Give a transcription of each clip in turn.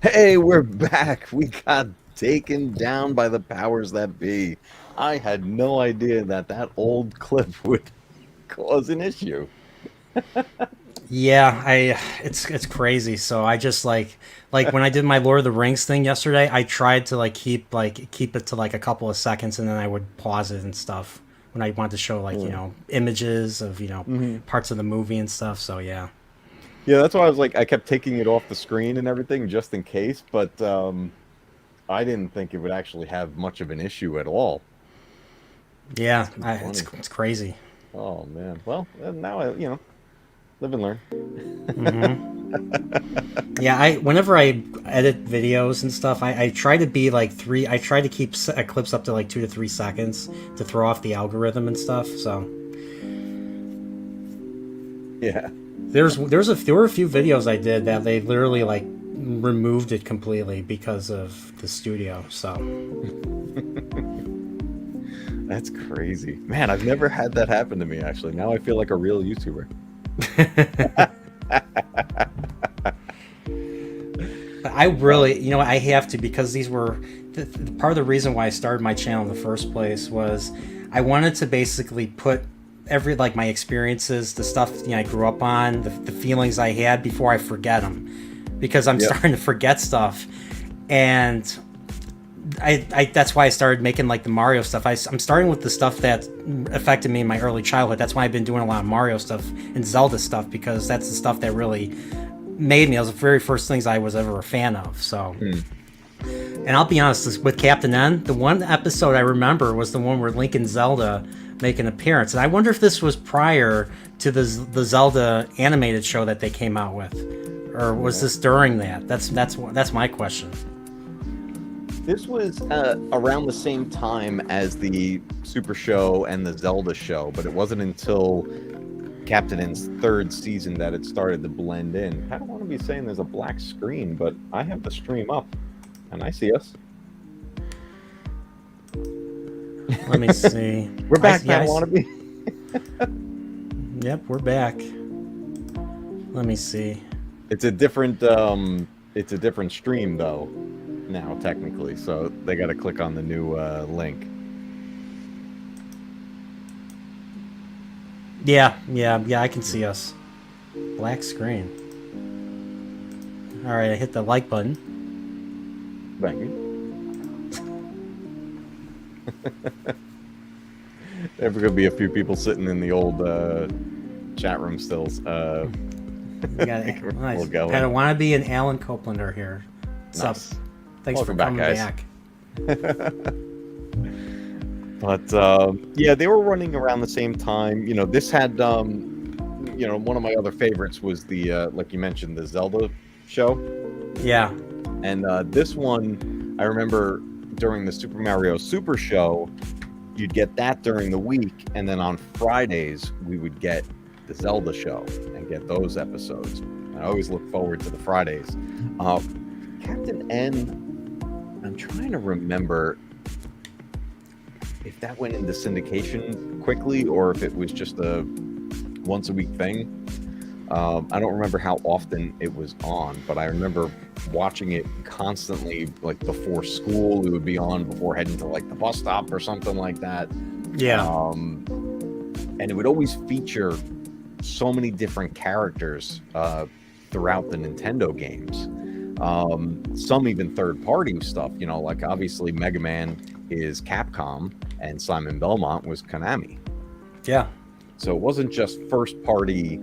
Hey, we're back. We got taken down by the powers that be. I had no idea that that old clip would cause an issue. Yeah, it's crazy. So I just like when I did my Lord of the Rings thing yesterday, I tried to keep it to like a couple of seconds and then I would pause it and stuff when I wanted to show Mm. images of, Hmm. parts of the movie and stuff. So yeah. Yeah, that's why I was like, I kept taking it off the screen and everything just in case, but I didn't think it would actually have much of an issue at all. Yeah, Too it's funny. it's crazy. Oh man. Well, now I live and learn. Yeah, I whenever I edit videos and stuff, I try to be like three. I try to keep clips up to like 2 to 3 seconds to throw off the algorithm and stuff. So Yeah. there were a few videos I did that they literally like removed it completely because of the studio. So That's crazy. Man, I've never had that happen to me actually. Now I feel like a real YouTuber. I Uh, really, I have to because these were part of the reason why I started my channel in the first place was I wanted to basically put every like my experiences, the stuff I grew up on, the feelings I had before I forget them, because I'm yep. starting to forget stuff, and I that's why I started making like the Mario stuff. I'm starting with the stuff that affected me in my early childhood. That's why I've been doing a lot of Mario stuff and Zelda stuff because that's the stuff that really made me. It was the very first things I was ever a fan of. So, Hmm. and I'll be honest, with Captain N, the one episode I remember was the one where Link and Zelda make an appearance, and I wonder if this was prior to the Zelda animated show that they came out with, or was Yeah. this during that? That's my question. This was around the same time as the Super Show and the Zelda show, but it wasn't until Captain N's third season that it started to blend in. I don't want to be saying there's a black screen, but I have the stream up and I see us. Let me see. We're back, Yeah, Pat Wannabe. yep, we're back. Let me see. It's a different stream though now technically, so they got to click on the new link. Yeah, I can see us. Black screen. All right, I hit the like button. Thank you. There's gonna be a few people sitting in the old chat room stills. We got We'll nice. go Pat in. Wannabe and Alan Copeland are here. What's up? Nice. Thanks for Welcome back, coming guys. back. But yeah, they were running around the same time. This had one of my other favorites was the like you mentioned, the Zelda show. Yeah, And this one, I remember during the Super Mario Super Show, you'd get that during the week, and then on Fridays we would get the Zelda show and get those episodes. I always look forward to the Fridays. Captain N, I'm trying to remember if that went into syndication quickly or if it was just a once a week thing. I don't remember how often it was on, but I remember watching it constantly, like before school. It would be on before heading to like the bus stop or something like that. yeah, And it would always feature so many different characters throughout the Nintendo games. Some even third-party stuff. Like obviously Mega Man is Capcom, and Simon Belmont was Konami. yeah. So it wasn't just first-party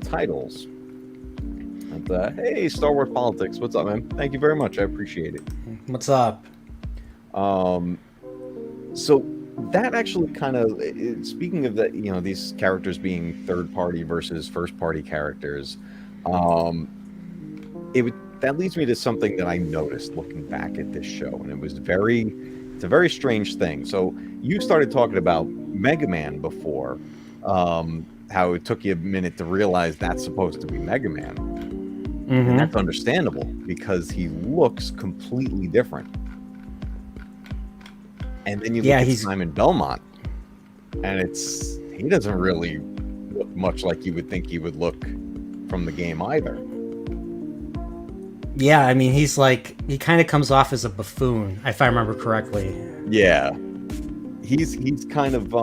titles. And, hey, Star Wars Politics, what's up, man? Thank you very much. I appreciate it. What's up? So that actually kind of, speaking of that, these characters being third-party versus first-party characters, that leads me to something that I noticed looking back at this show, and it's a very strange thing. So you started talking about Mega Man before, how it took you a minute to realize that's supposed to be Mega Man, and that's understandable because he looks completely different. And then you look Yeah, at he's Simon Belmont, and he doesn't really look much like you would think he would look from the game either. Yeah, I mean, he kind of comes off as a buffoon, if I remember correctly. Yeah, he's kind of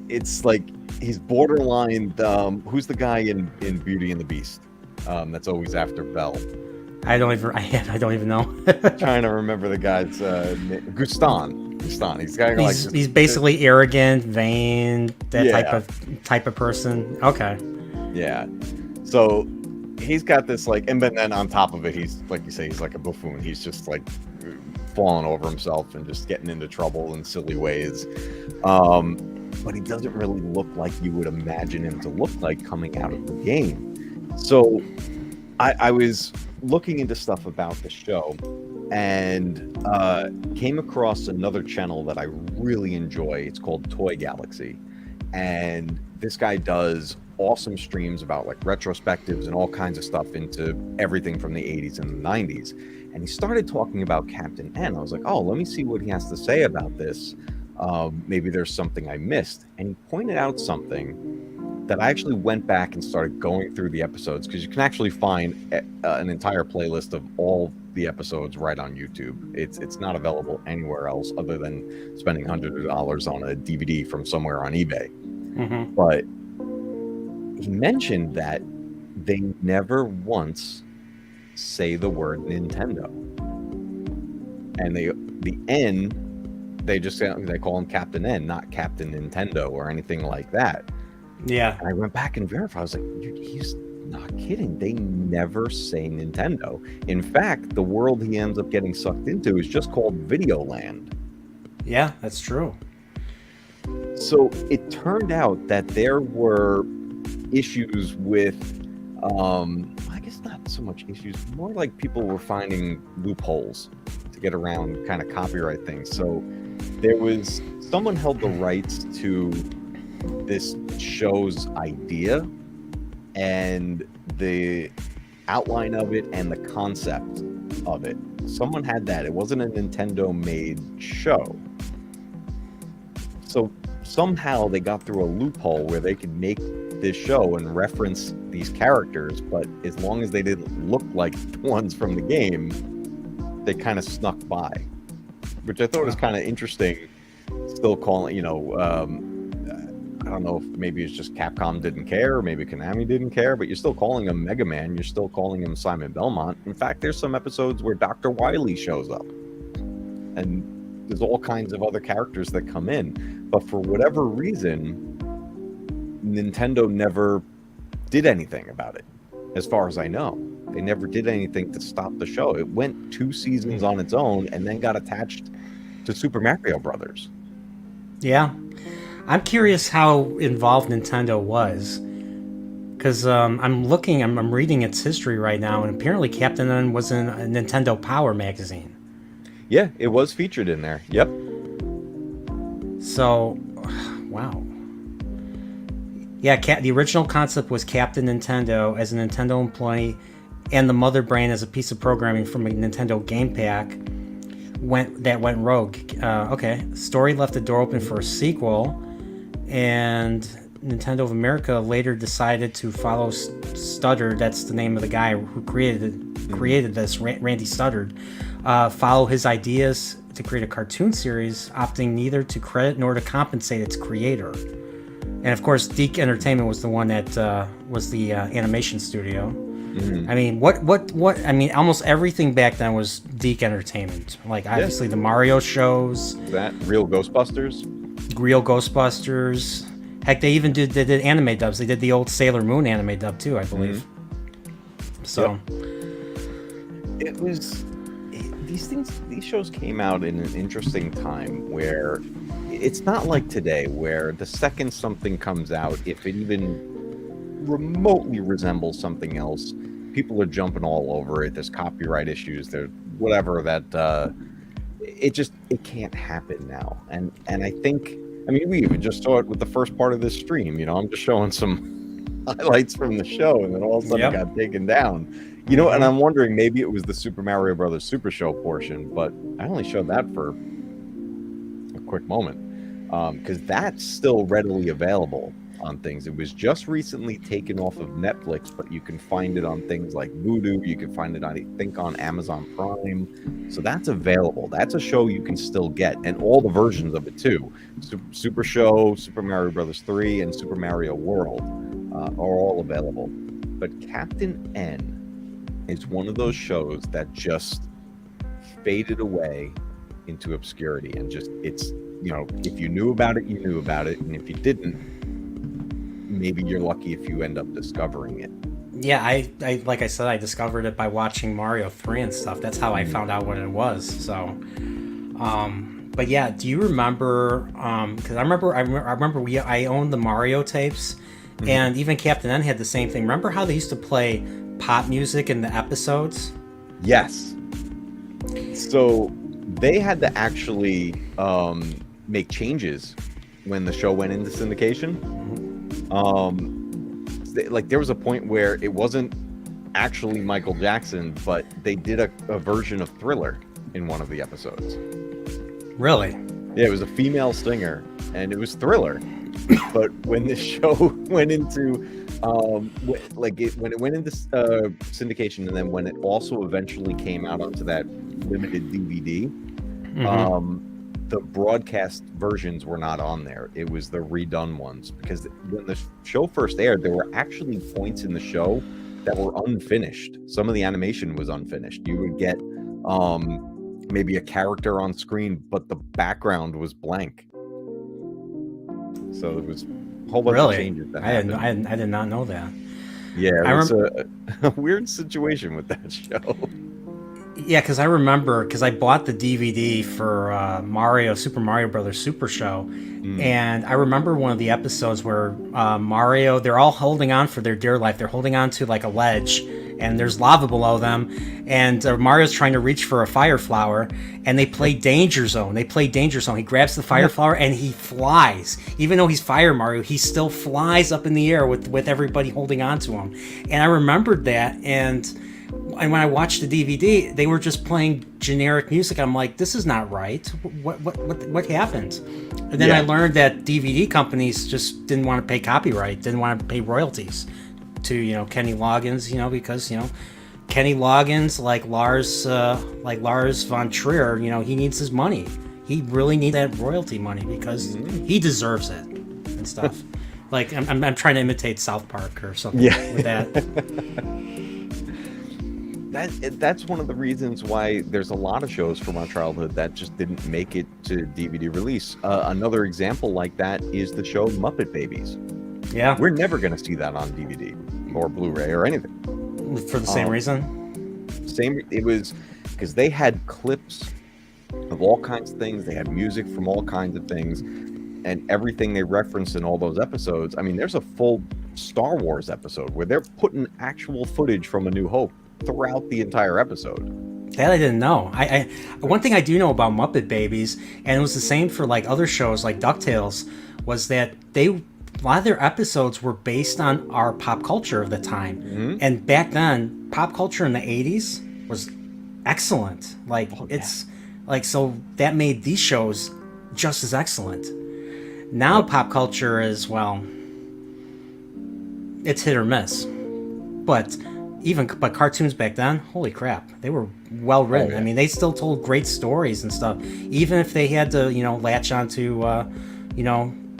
it's like he's borderline. Who's the guy in Beauty and the Beast? That's always after Belle. I don't even know. Trying to remember the guy's name. Guston. He's got like He's basically arrogant, vain, that Yeah. type of person. Okay. Yeah. So he's got this like, and then on top of it, he's like you say, he's like a buffoon. He's just like falling over himself and just getting into trouble in silly ways. But he doesn't really look like you would imagine him to look like coming out of the game. So I was looking into stuff about the show and came across another channel that I really enjoy. It's called Toy Galaxy. And this guy does awesome streams about like retrospectives and all kinds of stuff into everything from the 80s and the 90s. And he started talking about Captain N. I was like, oh, let me see what he has to say about this. Maybe there's something I missed. And he pointed out something that I actually went back and started going through the episodes, because you can actually find an entire playlist of all the episodes right on YouTube. It's not available anywhere else other than spending hundreds of dollars on a DVD from somewhere on eBay. Mm-hmm. But he mentioned that they never once say the word Nintendo, and the N, they just say, they call him Captain N, not Captain Nintendo or anything like that. Yeah. And I went back and verified. I was like, dude, he's not kidding. They never say Nintendo. In fact, the world he ends up getting sucked into is just called Videoland. Yeah, that's true. So it turned out that there were issues with, I guess not so much issues, more like people were finding loopholes to get around kind of copyright things. So there was, someone held the rights to this show's idea and the outline of it and the concept of it. Someone had that. It wasn't a Nintendo made show. So somehow they got through a loophole where they could make this show and reference these characters, but as long as they didn't look like the ones from the game, they kind of snuck by, which I thought was kind of interesting. Still calling, I don't know if maybe it's just Capcom didn't care, or maybe Konami didn't care, but you're still calling him Mega Man, you're still calling him Simon Belmont. In fact, there's some episodes where Dr. Wily shows up, and there's all kinds of other characters that come in. But for whatever reason, Nintendo never did anything about it, as far as I know. They never did anything to stop the show. It went 2 seasons on its own and then got attached to Super Mario Brothers. Yeah. I'm curious how involved Nintendo was, because I'm reading its history right now, and apparently Captain N was in a Nintendo Power magazine. Yeah, it was featured in there. Yep. So, wow. Yeah, the original concept was Captain Nintendo as a Nintendo employee, and the mother brain as a piece of programming from a Nintendo game pack went rogue. Okay, story left the door open for a sequel, and Nintendo of America later decided to follow Studdard. That's the name of the guy who created this, Randy Studdard. Follow his ideas to create a cartoon series, opting neither to credit nor to compensate its creator. And of course, Deke Entertainment was the one that was the animation studio. Mm-hmm. I mean, what? I mean, almost everything back then was Deke Entertainment. Like, obviously, the Mario shows. That Real Ghostbusters. Heck, they did anime dubs. They did the old Sailor Moon anime dub too, I believe. Mm-hmm. So, it was these shows came out in an interesting time where it's not like today, where the second something comes out, if it even remotely resembles something else, people are jumping all over it. There's copyright issues, there's whatever, that it can't happen now. And I think, I mean, we even just saw it with the first part of this stream. I'm just showing some highlights from the show, and then all of a sudden it got taken down. And I'm wondering, maybe it was the Super Mario Brothers Super Show portion, but I only showed that for a quick moment, because that's still readily available. on things. It was just recently taken off of Netflix, but you can find it on things like Vudu. You can find it on, I think, on Amazon Prime. So that's available. That's a show you can still get, and all the versions of it too. Super Show, Super Mario Brothers 3, and Super Mario World are all available. But Captain N is one of those shows that just faded away into obscurity, and just, it's, you know, if you knew about it, you knew about it, and if you didn't, maybe you're lucky if you end up discovering it. Yeah, I like I said, I discovered it by watching Mario 3 and stuff. That's how I found out what it was. So, but yeah, do you remember? Because I remember I owned the Mario tapes, and even Captain N had the same thing. Remember how they used to play pop music in the episodes? Yes. So they had to actually make changes when the show went into syndication. Like there was a point where it wasn't actually Michael Jackson, but they did a version of Thriller in one of the episodes. Really? Yeah, it was a female singer, and it was Thriller. But when the show went into when it went into syndication, and then when it also eventually came out onto that limited DVD, the broadcast versions were not on there. It was the redone ones, because when the show first aired, there were actually points in the show that were unfinished. Some of the animation was unfinished. You would get maybe a character on screen, but the background was blank. So there was a whole bunch of changes that happened. I did not know that. Yeah, it was a weird situation with that show. Yeah, because I remember, because I bought the DVD for Super Mario Brothers Super Show, and I remember one of the episodes where Mario, they're all holding on for their dear life. They're holding on to like a ledge, and there's lava below them, and Mario's trying to reach for a fire flower, and they play Danger Zone. He grabs the fire flower, and he flies. Even though he's Fire Mario, he still flies up in the air with everybody holding on to him. And I remembered that, and when I watched the DVD, they were just playing generic music. I'm like, this is not right. What happened? And then I learned that DVD companies just didn't want to pay copyright, didn't want to pay royalties to Kenny Loggins, because Kenny Loggins, like Lars von Trier, he needs his money. He really needs that royalty money because he deserves it and stuff. Like I'm trying to imitate South Park or something with that. That's one of the reasons why there's a lot of shows from our childhood that just didn't make it to DVD release. Another example like that is the show Muppet Babies. Yeah. We're never going to see that on DVD or Blu-ray or anything. For the same reason? It was because they had clips of all kinds of things. They had music from all kinds of things, and everything they referenced in all those episodes. I mean, there's a full Star Wars episode where they're putting actual footage from A New Hope throughout the entire episode. That I didn't know. I one thing I do know about Muppet Babies, and it was the same for like other shows like DuckTales, was that a lot of their episodes were based on our pop culture of the time. And back then, pop culture in the 80s was excellent. So that made these shows just as excellent. Now pop culture is, well, it's hit or miss. But cartoons back then, holy crap, they were well written. I mean, they still told great stories and stuff, even if they had to latch onto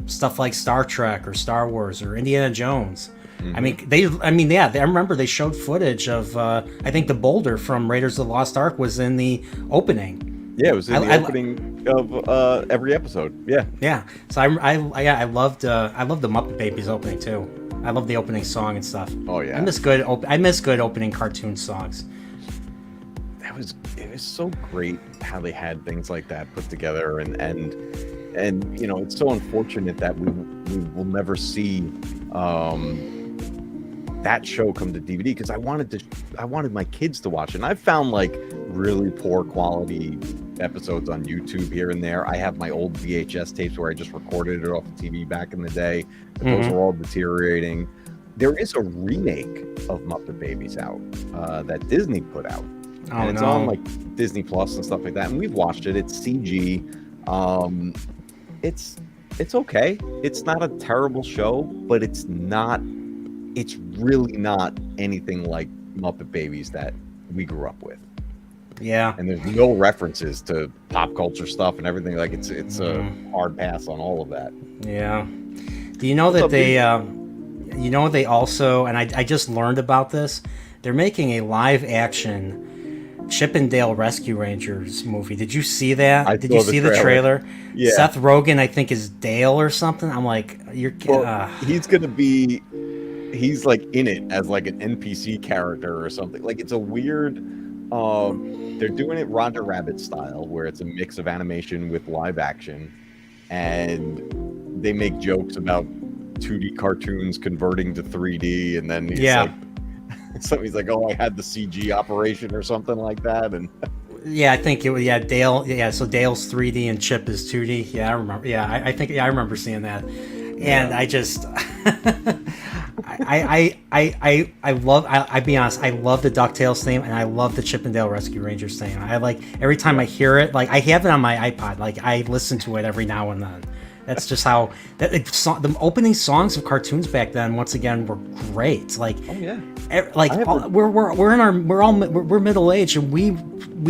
stuff like Star Trek or Star Wars or Indiana Jones. I remember they showed footage of I think the boulder from Raiders of the Lost Ark was in the opening. Yeah, it was in the opening of every episode. Yeah. So I loved the Muppet Babies opening too. I love the opening song and stuff. Oh yeah. I miss good opening cartoon songs. It was so great how they had things like that put together, and it's so unfortunate that we will never see that show come to DVD, because I wanted my kids to watch it. And I've found like really poor quality episodes on YouTube here and there. I have my old VHS tapes where I just recorded it off the TV back in the day. But those are all deteriorating. There is a remake of Muppet Babies out that Disney put out. And it's on like Disney Plus and stuff like that. And we've watched it. It's CG. It's okay. It's not a terrible show, but it's really not anything like Muppet Babies that we grew up with. Yeah. And there's no references to pop culture stuff and everything. Like it's a hard pass on all of that. Yeah. Do you know that they also, and I just learned about this, they're making a live action Chip and Dale Rescue Rangers movie. Did you see that? Did you see the trailer? Yeah. Seth Rogen, I think, is Dale or something. I'm like, he's gonna be, he's like in it as like an NPC character or something. Like it's a weird. They're doing it Roger Rabbit style, where it's a mix of animation with live action, and they make jokes about 2D cartoons converting to 3D, and then he's like, oh, I had the CG operation or something like that, and yeah, I think it was Dale. Yeah, so Dale's 3D and Chip is 2D. Yeah, I remember. Yeah, I think I remember seeing that, and I just. I love. I'll be honest. I love the DuckTales theme, and I love the Chip and Dale Rescue Rangers theme. I like every time I hear it. Like I have it on my iPod. Like I listen to it every now and then. That's just how the opening songs of cartoons back then. Once again, were great. Like we're middle aged, and we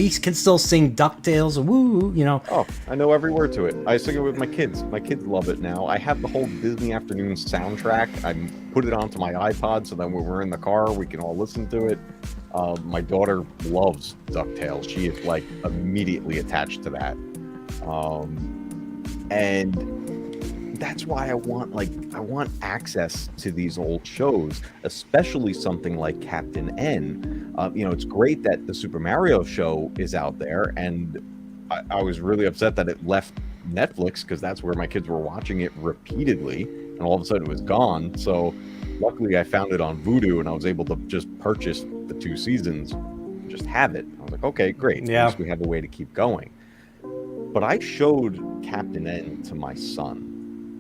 can still sing DuckTales and woo, you know. Oh, I know every word to it. I sing it with my kids. My kids love it now. I have the whole Disney Afternoon soundtrack. I put it onto my iPod so that when we're in the car, we can all listen to it. My daughter loves DuckTales. She is like immediately attached to that. And that's why I want access to these old shows, especially something like Captain N. It's great that the Super Mario show is out there, and I was really upset that it left Netflix because that's where my kids were watching it repeatedly, and all of a sudden it was gone. So luckily I found it on Vudu, and I was able to just purchase the 2 seasons, just have it. I was like, okay, great. Yeah. At least we have a way to keep going. But I showed Captain N to my son.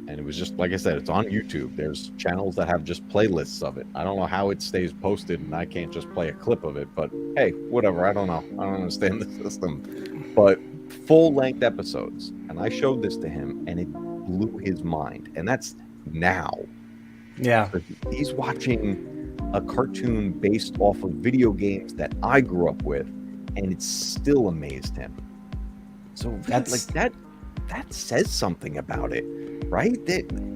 And it was just, like I said, it's on YouTube. There's channels that have just playlists of it. I don't know how it stays posted, and I can't just play a clip of it. But hey, whatever. I don't know. I don't understand the system. But full-length episodes. And I showed this to him, and it blew his mind. And that's now. Yeah. He's watching a cartoon based off of video games that I grew up with, and it still amazed him. So that's like that says something about it. Right?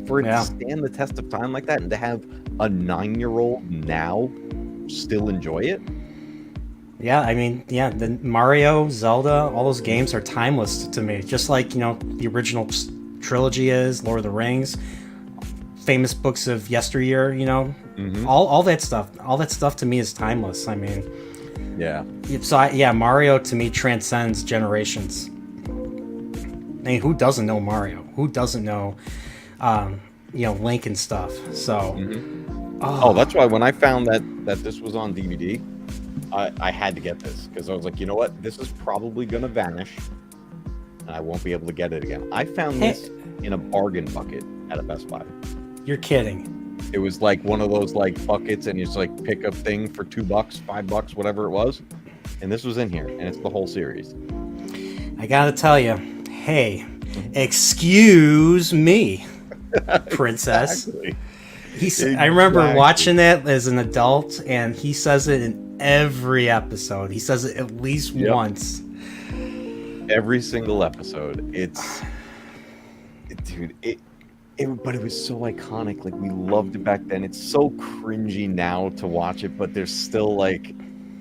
For it to stand the test of time like that, and to have a 9-year-old now still enjoy it. Yeah, I mean, the Mario, Zelda, all those games are timeless to me. Just like, the original trilogy is, Lord of the Rings, famous books of yesteryear, all that stuff. All that stuff to me is timeless. I mean, yeah. So, Mario to me transcends generations. I mean, who doesn't know Mario? Who doesn't know, Link and stuff? So, that's why when I found that this was on DVD, I had to get this because I was like, you know what, this is probably gonna vanish, and I won't be able to get it again. I found this in a bargain bucket at a Best Buy. You're kidding? It was like one of those like buckets, and you just like pick up thing for $2, $5, whatever it was, and this was in here, and it's the whole series. I gotta tell you. Hey, excuse me, princess. Exactly. I remember watching that as an adult, and he says it in every episode. He says it at least once. Every single episode. But it was so iconic. Like, we loved it back then. It's so cringy now to watch it, but there's still like,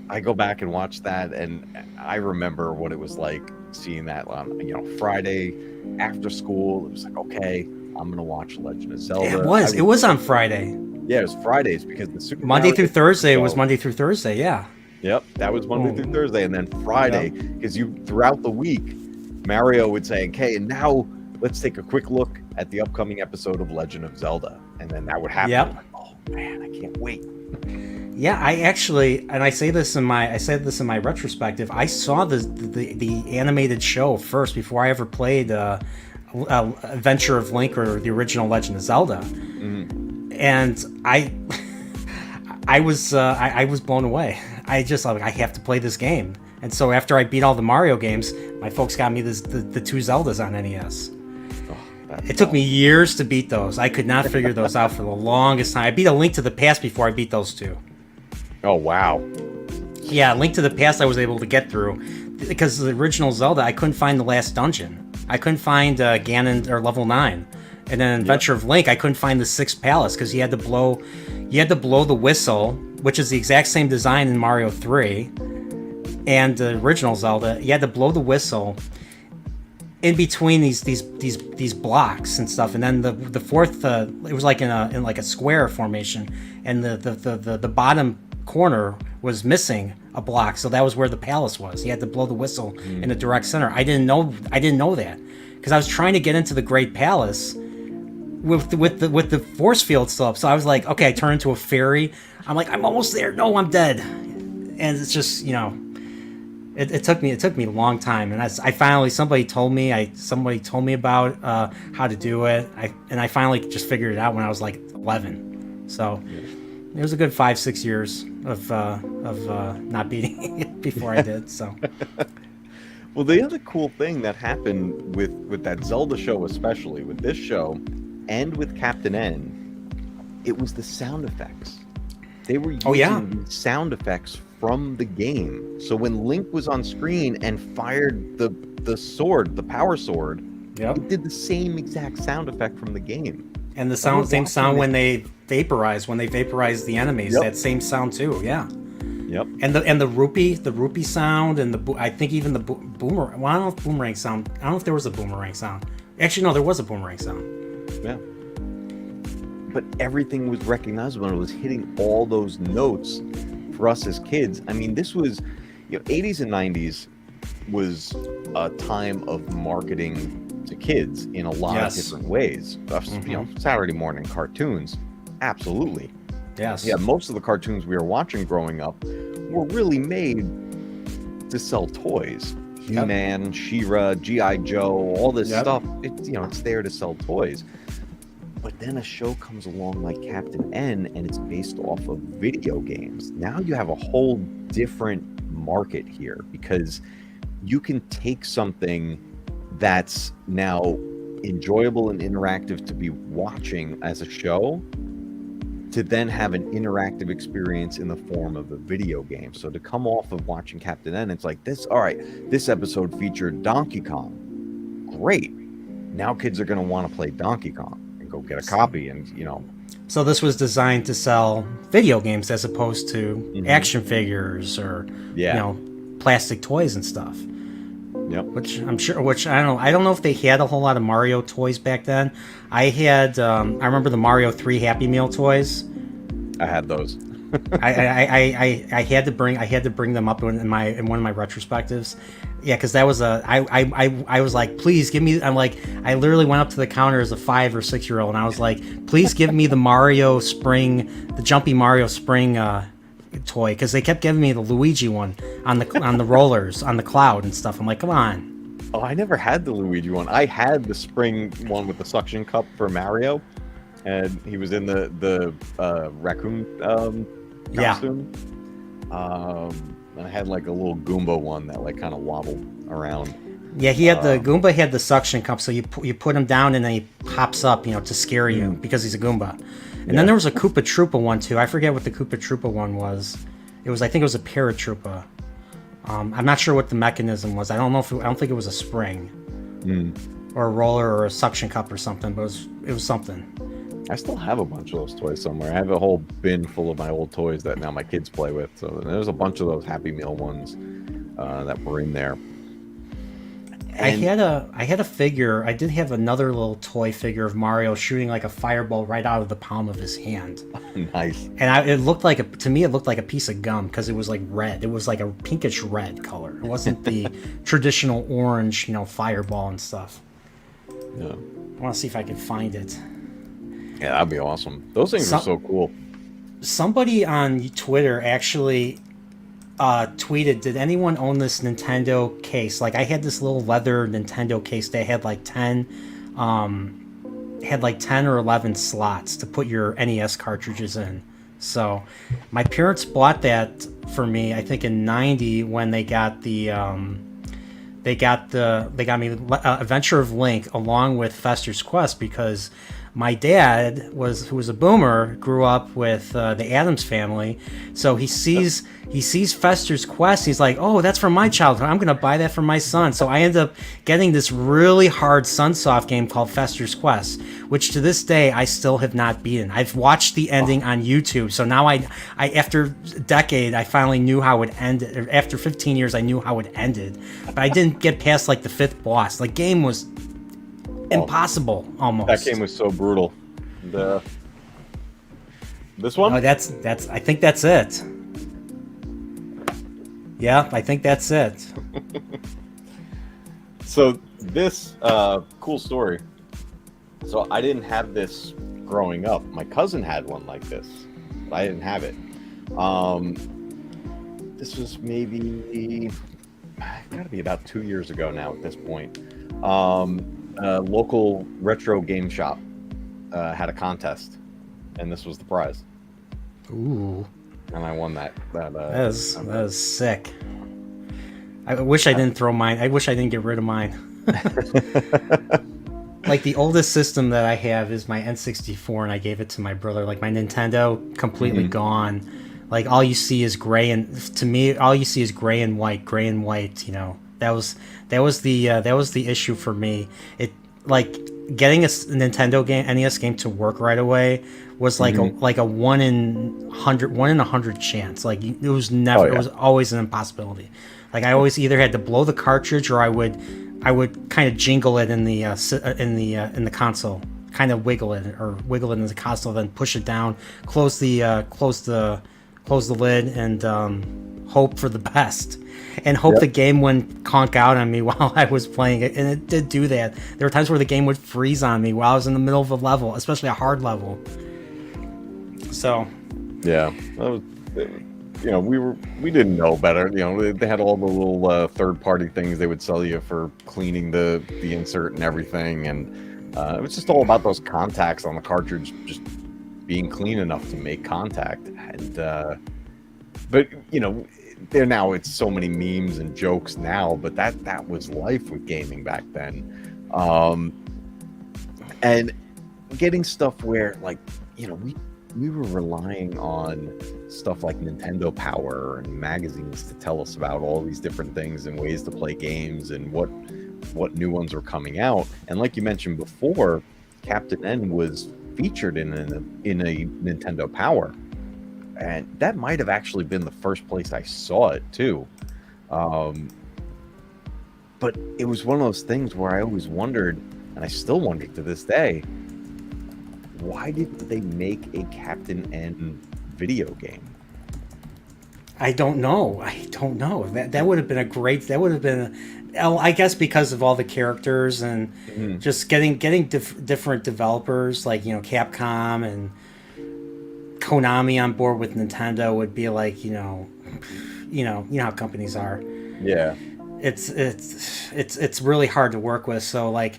I go back and watch that, and I remember what it was like seeing that on Friday after school. It was like, okay, I'm gonna watch Legend of Zelda. It was on Friday. Yeah, it was Fridays because the Super Monday through Thursday was Monday through Thursday. Yeah. Yep, that was Monday through Thursday, and then Friday, because throughout the week, Mario would say, okay, and now let's take a quick look at the upcoming episode of Legend of Zelda, and then that would happen. Yep. Like, oh man, I can't wait. Yeah, I actually, and I said this in my retrospective. I saw the animated show first before I ever played Adventure of Link or the original Legend of Zelda, and I was blown away. I have to play this game, and so after I beat all the Mario games, my folks got me the 2 Zeldas on NES. It took me years to beat those. I could not figure those out for the longest time. I beat A Link to the Past before I beat those two. Oh, wow. Yeah, Link to the Past I was able to get through. Because the original Zelda, I couldn't find the last dungeon. I couldn't find Ganon or level 9. And then Adventure of Link, I couldn't find the 6th palace because you had to blow the whistle, which is the exact same design in Mario 3 and the original Zelda. You had to blow the whistle in between these blocks and stuff, and then the fourth it was like in a square formation, and the bottom corner was missing a block, so that was where the palace was. You had to blow the whistle in the direct center. I didn't know that because I was trying to get into the Great Palace with the force field still up. So I was like, okay, I turn into a fairy. I'm like, I'm almost there. No, I'm dead. And it's just, it took me a long time, and I finally somebody told me about how to do it. I finally just figured it out when I was like 11. So it was a good 5-6 years of not beating it before I did. So. Well, the other cool thing that happened with that Zelda show, especially with this show, and with Captain N, it was the sound effects. They were using sound effects from the game. So when Link was on screen and fired the sword, the power sword, it did the same exact sound effect from the game. And the same sound when they vaporize the enemies, that same sound too. Yeah. Yep. And the rupee sound, and I think even the boomerang. Well, I don't know if boomerang sound. I don't know if there was a boomerang sound. Actually, no, there was a boomerang sound. Yeah. But everything was recognizable, and it was hitting all those notes for us as kids. I mean, this was, 80s and 90s was a time of marketing to kids in a lot of different ways. Saturday morning cartoons, absolutely. Yes. Yeah, most of the cartoons we were watching growing up were really made to sell toys. He-Man, She-Ra, G.I. Joe, all this stuff. It's there to sell toys. But then a show comes along like Captain N, and it's based off of video games. Now you have a whole different market here, because you can take something that's now enjoyable and interactive to be watching as a show, to then have an interactive experience in the form of a video game. So to come off of watching Captain N, it's like this, all right, this episode featured Donkey Kong. Great. Now kids are going to want to play Donkey Kong and go get a copy, and, So this was designed to sell video games as opposed to action figures or, plastic toys and stuff. Yep. Which I don't know if they had a whole lot of Mario toys back then. I remember the Mario 3 Happy Meal toys. I had those. I had to bring them up in one of my retrospectives. Yeah, because that was I was like, please give me. I literally went up to the counter as a 5 or 6 year old, and I was like, please give me the the Jumpy Mario Spring toy, because they kept giving me the Luigi one on the rollers on the cloud and stuff. I'm like, come on. Oh, I never had the Luigi one. I had the spring one with the suction cup for Mario, and he was in the raccoon costume. And I had like a little Goomba one that like kind of wobbled around. Yeah, he had the Goomba had the suction cup, so you put him down and then he pops up, to scare you because he's a Goomba. And then there was a Koopa Troopa one too. I forget what the Koopa Troopa one was. I think it was a Paratroopa. I'm not sure what the mechanism was. I don't think it was a spring, or a roller, or a suction cup or something. But it was something. I still have a bunch of those toys somewhere. I have a whole bin full of my old toys that now my kids play with. So there's a bunch of those Happy Meal ones that were in there. And I had a figure. I did have another little toy figure of Mario shooting like a fireball right out of the palm of his hand. Nice. And it looked like a piece of gum, because it was like red. It was like a pinkish red color. It wasn't the traditional orange, fireball and stuff. Yeah. I want to see if I can find it. Yeah, that'd be awesome. Those things are so cool. Somebody on Twitter actually tweeted, did anyone own this Nintendo case? Like, I had this little leather Nintendo case that had like 10 or 11 slots to put your NES cartridges in. So my parents bought that for me, I think in 90, when they got the they got me Adventure of Link along with Fester's Quest, because my dad who was a boomer, grew up with the Addams Family, so he sees Fester's Quest. He's like, oh, that's from my childhood. I'm gonna buy that for my son. So I end up getting this really hard Sunsoft game called Fester's Quest, which to this day I still have not beaten. I've watched the ending on YouTube, so now I after a decade I finally knew how it ended. After 15 years, I knew how it ended, but I didn't get past like the 5th boss. Like, game was impossible almost. That game was so brutal. This one? Oh, that's I think that's it. Yeah, I think that's it. So this cool story. So I didn't have this growing up. My cousin had one like this, but I didn't have it. This was maybe gotta be about 2 years ago now at this point. A local retro game shop had a contest, and this was the prize. Ooh, and I won that. That was sick. I wish I didn't throw mine. I wish I didn't get rid of mine. Like, the oldest system that I have is my N64, and I gave it to my brother. Like, my Nintendo, completely gone. Like, all you see is gray, and to me, all you see is gray and white. You know, that was the issue for me. It, like, getting a Nintendo game, NES game to work right away was like a 1 in 100 chance. Like, it was never. It was always an impossibility. Like, I always either had to blow the cartridge, or I would kind of jingle it in the console, kind of wiggle it in the console, then push it down, close the lid, and hope for the best, and hope the game wouldn't conk out on me while I was playing it. And it did do that. There were times where the game would freeze on me while I was in the middle of a level, especially a hard level. So yeah, you know, we didn't know better. You know, they had all the little third-party things they would sell you for cleaning the insert and everything, and it was just all about those contacts on the cartridge just being clean enough to make contact. And but you know, it's so many memes and jokes now, but that was life with gaming back then. And getting stuff where, like, you know, we were relying on stuff like Nintendo Power and magazines to tell us about all these different things and ways to play games and what new ones were coming out. And like you mentioned before, Captain N was featured in a Nintendo Power, and that might have actually been the first place I saw it too. But it was one of those things where I always wondered, and I still wonder to this day, why didn't they make a Captain N video game? I don't know. That would have been I guess because of all the characters and just getting different developers, like, you know, Capcom and Konami on board with Nintendo would be like, you know how companies are. Yeah. It's really hard to work with. So, like,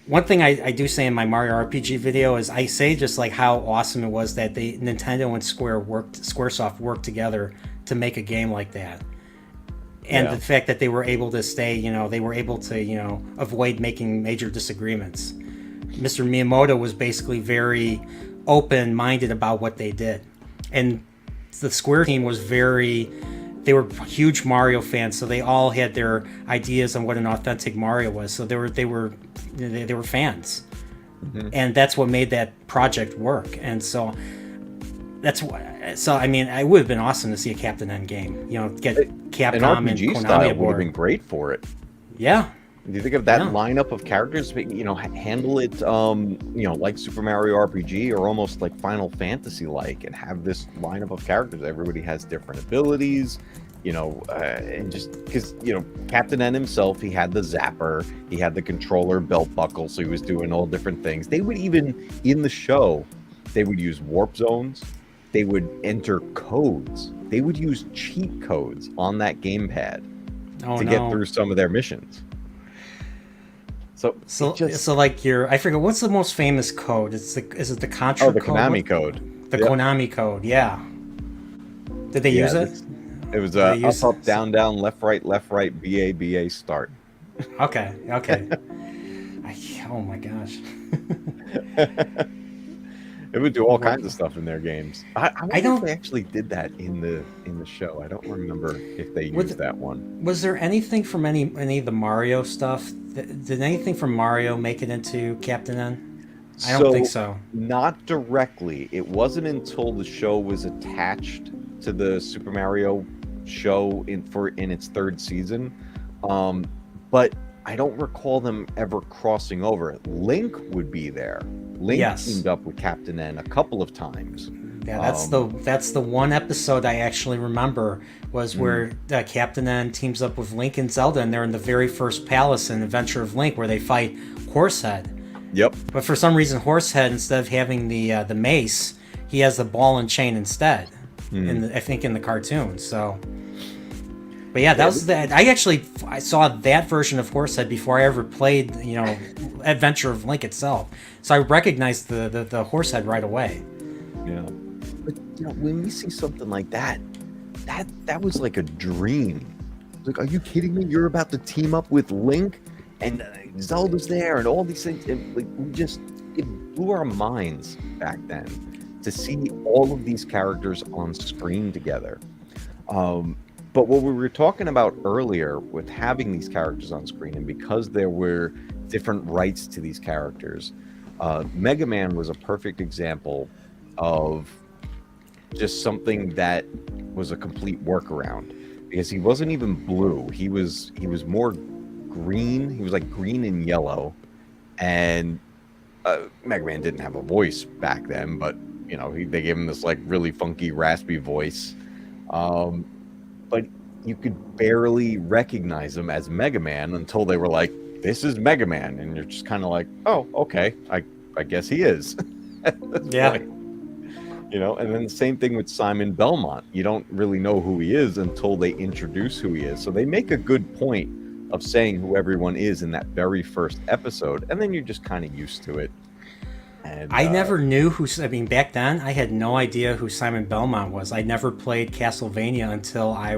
one thing I do say in my Mario RPG video is I say just like how awesome it was that Nintendo and Squaresoft worked together to make a game like that. And the fact that they were able to avoid making major disagreements. Mr. Miyamoto was basically very open-minded about what they did. And the Square team was they were huge Mario fans, so they all had their ideas on what an authentic Mario was. So they were fans, and that's what made that project work. And so that's why. So I mean, it would have been awesome to see a Captain N game. You know, get Capcom and RPG Konami style aboard. would have been great for it. Yeah. Do you think of that lineup of characters? You know, handle it, like Super Mario RPG or almost like Final Fantasy like, and have this lineup of characters. Everybody has different abilities, you know, and just because, you know, Captain N himself, he had the zapper, he had the controller belt buckle, so he was doing all different things. They would even, in the show, they would use warp zones, they would enter codes, they would use cheat codes on that gamepad to get through some of their missions. So like I forget, what's the most famous code? Is it the Contra code? The Konami code. The Konami code, yeah. Did they use it? It was up, down, left, right, BA, start. Okay. Oh my gosh. It would do all What? kinds of stuff in their games. I I wonder if they don't. actually did that in the show. I don't remember if they used With, that one. was there anything from any of the Mario stuff? Did anything from Mario make it into Captain N? I don't think So so. not directly. It wasn't until the show was attached to the Super Mario show in its third season. Um, but I don't recall them ever crossing over. Link would be there. Link Yes. teamed up with Captain N a couple of times. Yeah, that's the one episode I actually remember was where Captain N teams up with Link and Zelda, and they're in the very first palace in Adventure of Link where they fight Horsehead. Yep. But for some reason, Horsehead, instead of having the mace, he has the ball and chain instead. I think in the cartoon. So, but yeah, that was that. I saw that version of Horsehead before I ever played, Adventure of Link itself. So I recognized the Horsehead right away. Yeah. But when we see something like that, that was like a dream. It's like, are you kidding me? You're about to team up with Link, and Zelda's there, and all these things. And like it blew our minds back then to see all of these characters on screen together. But what we were talking about earlier with having these characters on screen, and because there were different rights to these characters, Mega Man was a perfect example of just something that was a complete workaround, because he wasn't even blue. He was more green. He was like green and yellow, and Mega Man didn't have a voice back then, but they gave him this like really funky, raspy voice. But you could barely recognize him as Mega Man until they were like, "This is Mega Man," and you're just kind of like, "Oh, okay, I guess he is." Yeah. Point. And then the same thing with Simon Belmont. You don't really know who he is until they introduce who he is. So they make a good point of saying who everyone is in that very first episode, and then you're just kind of used to it. And I never knew who. I mean, back then, I had no idea who Simon Belmont was. I never played Castlevania until I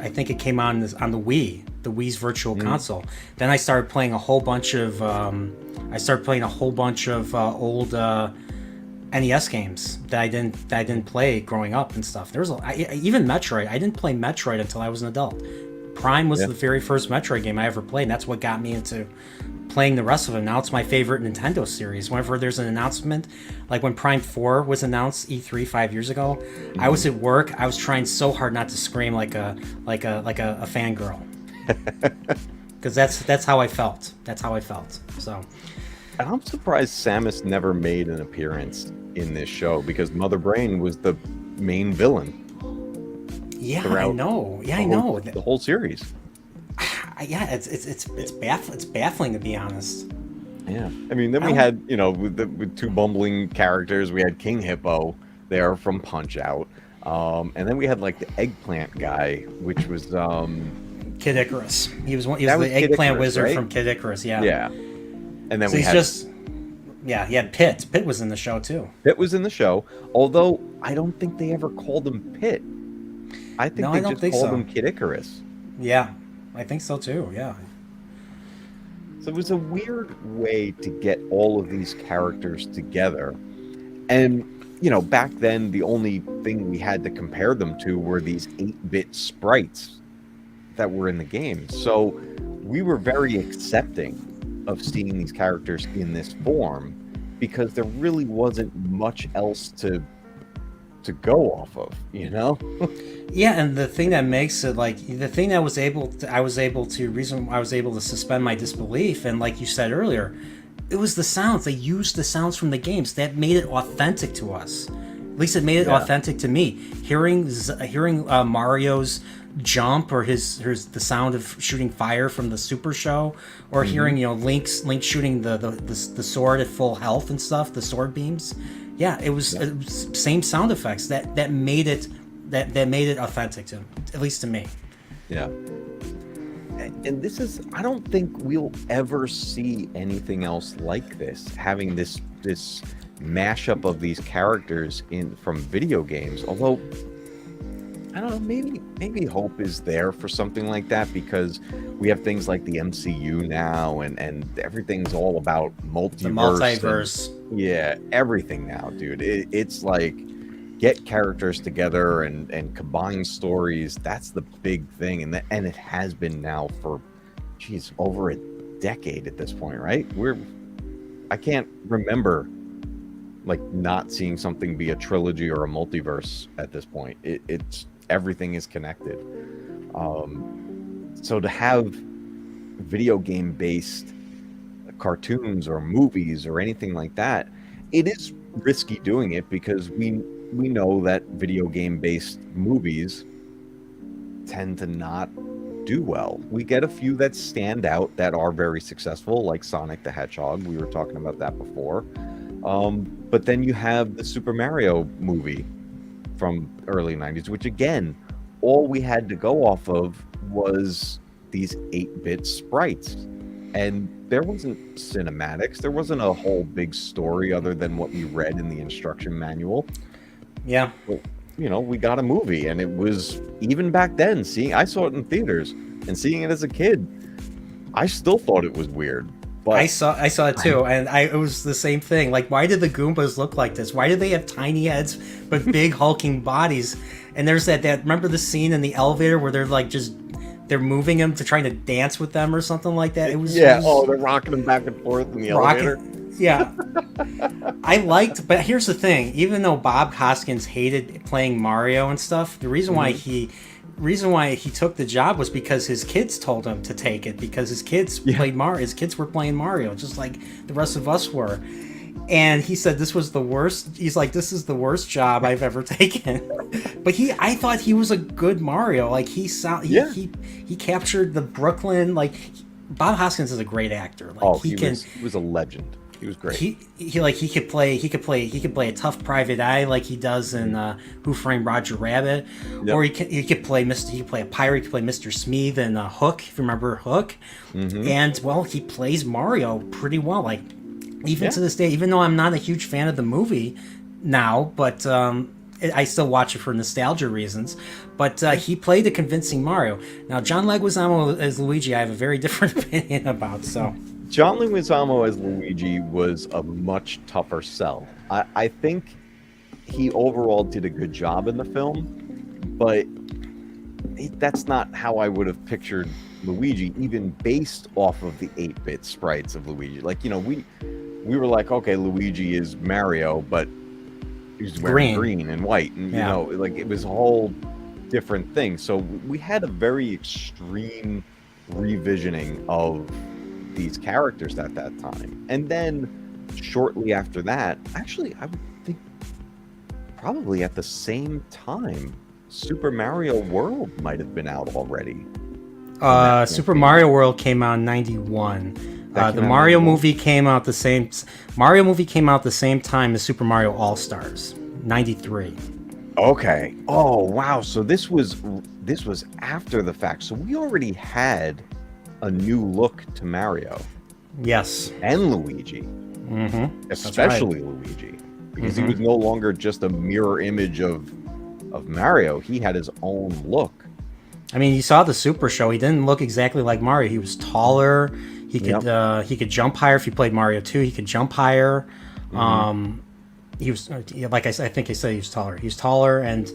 think it came on the Wii, the Wii's Virtual Console. Then I started playing a whole bunch of old NES games that I didn't play growing up and stuff. There was even Metroid. I didn't play Metroid until I was an adult. Prime was the very first Metroid game I ever played, and that's what got me into playing the rest of them. Now it's my favorite Nintendo series. Whenever there's an announcement, like when Prime 4 was announced E3 5 years ago, I was at work. I was trying so hard not to scream like a fangirl, because that's how I felt. So, and I'm surprised Samus never made an appearance in this show, because Mother Brain was the main villain. Yeah, I know. The whole series. Yeah, it's baffling to be honest. Yeah, I mean, then we had with two bumbling characters. We had King Hippo there from Punch Out, and then we had like the eggplant guy, which was Kid Icarus. He was the eggplant wizard, right? From Kid Icarus. Yeah. Yeah, and then so he had Pit. Pit was in the show too. Pit was in the show, although I don't think they ever called him Pit. I think they just called him Kid Icarus. Yeah, I think so too. Yeah. So it was a weird way to get all of these characters together. And, back then, the only thing we had to compare them to were these 8-bit sprites that were in the game. So we were very accepting of seeing these characters in this form, because there really wasn't much else to go off of, Yeah, and the thing that makes it the thing that I was able to suspend my disbelief, and like you said earlier, it was the sounds. They used the sounds from the games that made it authentic to us. At least it made it authentic to me. Hearing Mario's jump, or the sound of shooting fire from the Super Show, or hearing Link shooting the sword at full health and stuff, the sword beams. Yeah, it was same sound effects that made it authentic to, at least to me. Yeah. And this is, I don't think we'll ever see anything else like this, having this mashup of these characters from video games. Although I don't know, maybe hope is there for something like that, because we have things like the MCU now, and everything's all about The multiverse. multiverse. Yeah, everything now, dude. It's like, get characters together and combine stories. That's the big thing, and it has been now for, geez, over a decade at this point, right? I can't remember like not seeing something be a trilogy or a multiverse at this point. It's everything is connected. So to have video game based cartoons or movies or anything like that, it is risky doing it, because we know that video game based movies tend to not do well. We get a few that stand out that are very successful, like Sonic the Hedgehog. We were talking about that before. But then you have the Super Mario movie from early 90s, which again, all we had to go off of was these 8-bit sprites. And there wasn't cinematics. There wasn't a whole big story other than what we read in the instruction manual. Yeah. Well, we got a movie, and it was, even back then, I saw it in theaters, and seeing it as a kid, I still thought it was weird. But I saw it too, and it was the same thing. Like, why did the Goombas look like this? Why did they have tiny heads but big hulking bodies? And there's that remember the scene in the elevator where they're moving him to trying to dance with them or something like that. It was they're rocking him back and forth in the elevator. Yeah. But here's the thing. Even though Bob Hoskins hated playing Mario and stuff, the reason why he took the job was because his kids told him to take it, because his kids played Mario. His kids were playing Mario just like the rest of us were. And he said this was the worst. He's like, this is the worst job I've ever taken. But I thought he was a good Mario. Like, he captured the Brooklyn. Like, Bob Hoskins is a great actor. Like, he was a legend. He was great. He could play a tough private eye like he does in Who Framed Roger Rabbit, or he could play a pirate. He could play Mr. Smith in Hook, if you remember Hook. And well, he plays Mario pretty well. Like, even to this day, even though I'm not a huge fan of the movie now, but I still watch it for nostalgia reasons. But he played a convincing Mario. Now, John Leguizamo as Luigi, I have a very different opinion about. So. John Leguizamo as Luigi was a much tougher sell. I think he overall did a good job in the film, but that's not how I would have pictured Luigi, even based off of the 8-bit sprites of Luigi. Like, we were like, okay, Luigi is Mario, but he's wearing green and white, and like, it was a whole different thing. So we had a very extreme revisioning of these characters at that time. And then shortly after that, actually, I would think probably at the same time, Super Mario World might have been out already. Super Mario World came out in 91. The Mario movie came out the same. Mario movie came out the same time as Super Mario All Stars, 93. Okay. Oh wow. So this was after the fact. So we already had a new look to Mario. Yes. And Luigi. Especially Luigi, because he was no longer just a mirror image of Mario. He had his own look. I mean, you saw the Super Show. He didn't look exactly like Mario. He was taller. He could jump higher. If you played Mario 2, he could jump higher. He was like I think I said he was taller. He was taller, and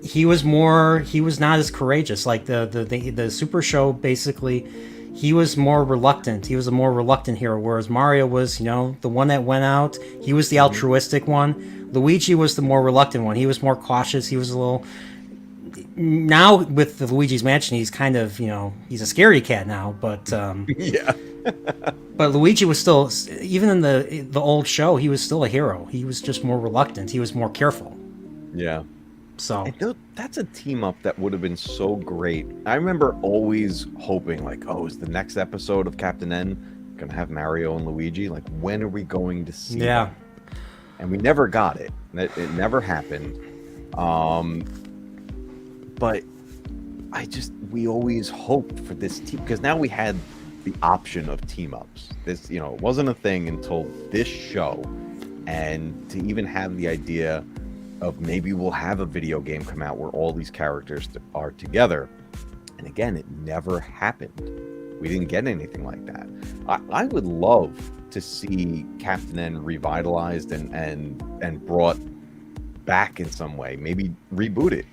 he was not as courageous. Like the Super Show, basically, he was more reluctant. He was a more reluctant hero, whereas Mario was, the one that went out. He was the altruistic one. Luigi was the more reluctant one. He was more cautious. He was a little. Now with the Luigi's Mansion, he's kind of, he's a scaredy cat now, but but Luigi was still, even in the old show, he was still a hero. He was just more reluctant. He was more careful. Yeah. So that's a team up that would have been so great. I remember always hoping, like, is the next episode of Captain N gonna have Mario and Luigi? Like, when are we going to see them? And we never got it. It never happened. But we always hoped for this team, because now we had the option of team ups. This, it wasn't a thing until this show, and to even have the idea of maybe we'll have a video game come out where all these characters are together. And again, it never happened. We didn't get anything like that. I would love to see Captain N revitalized and brought back in some way. Maybe reboot it.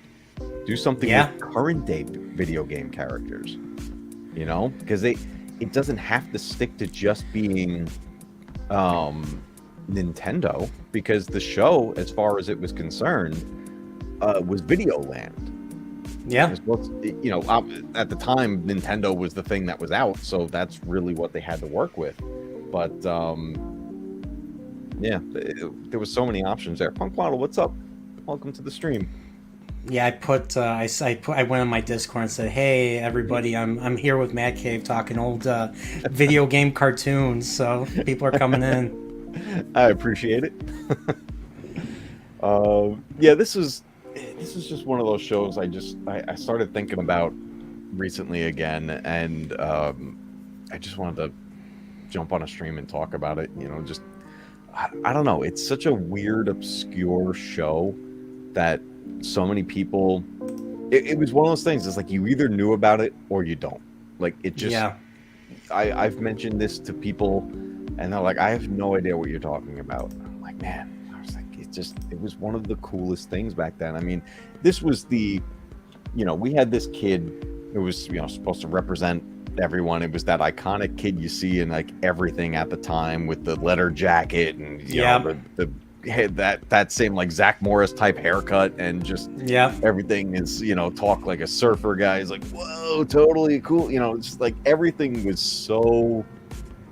Do something with current day video game characters. You know, because it doesn't have to stick to just being Nintendo, because the show, as far as it was concerned, was Videoland. Yeah. You know, at the time, Nintendo was the thing that was out, so that's really what they had to work with. But yeah, there was so many options there. Punk Model, what's up? Welcome to the stream. Yeah, I went on my Discord and said, "Hey, everybody, I'm here with Mad Cave talking old video game cartoons." So people are coming in. I appreciate it. Yeah, this is just one of those shows I started thinking about recently again, and I just wanted to jump on a stream and talk about it. You know, just I don't know. It's such a weird, obscure show that so many people. It was one of those things. It's like you either knew about it or you don't. Like it just. Yeah. I've mentioned this to people, and they're like, "I have no idea what you're talking about." I'm like, man. It was one of the coolest things back then. I mean, this was we had this kid who was, supposed to represent everyone. It was that iconic kid you see in like everything at the time with the leather jacket and you know, the that same like Zach Morris type haircut, and just everything is, talk like a surfer guy. He's like, whoa, totally cool. It's just like everything was so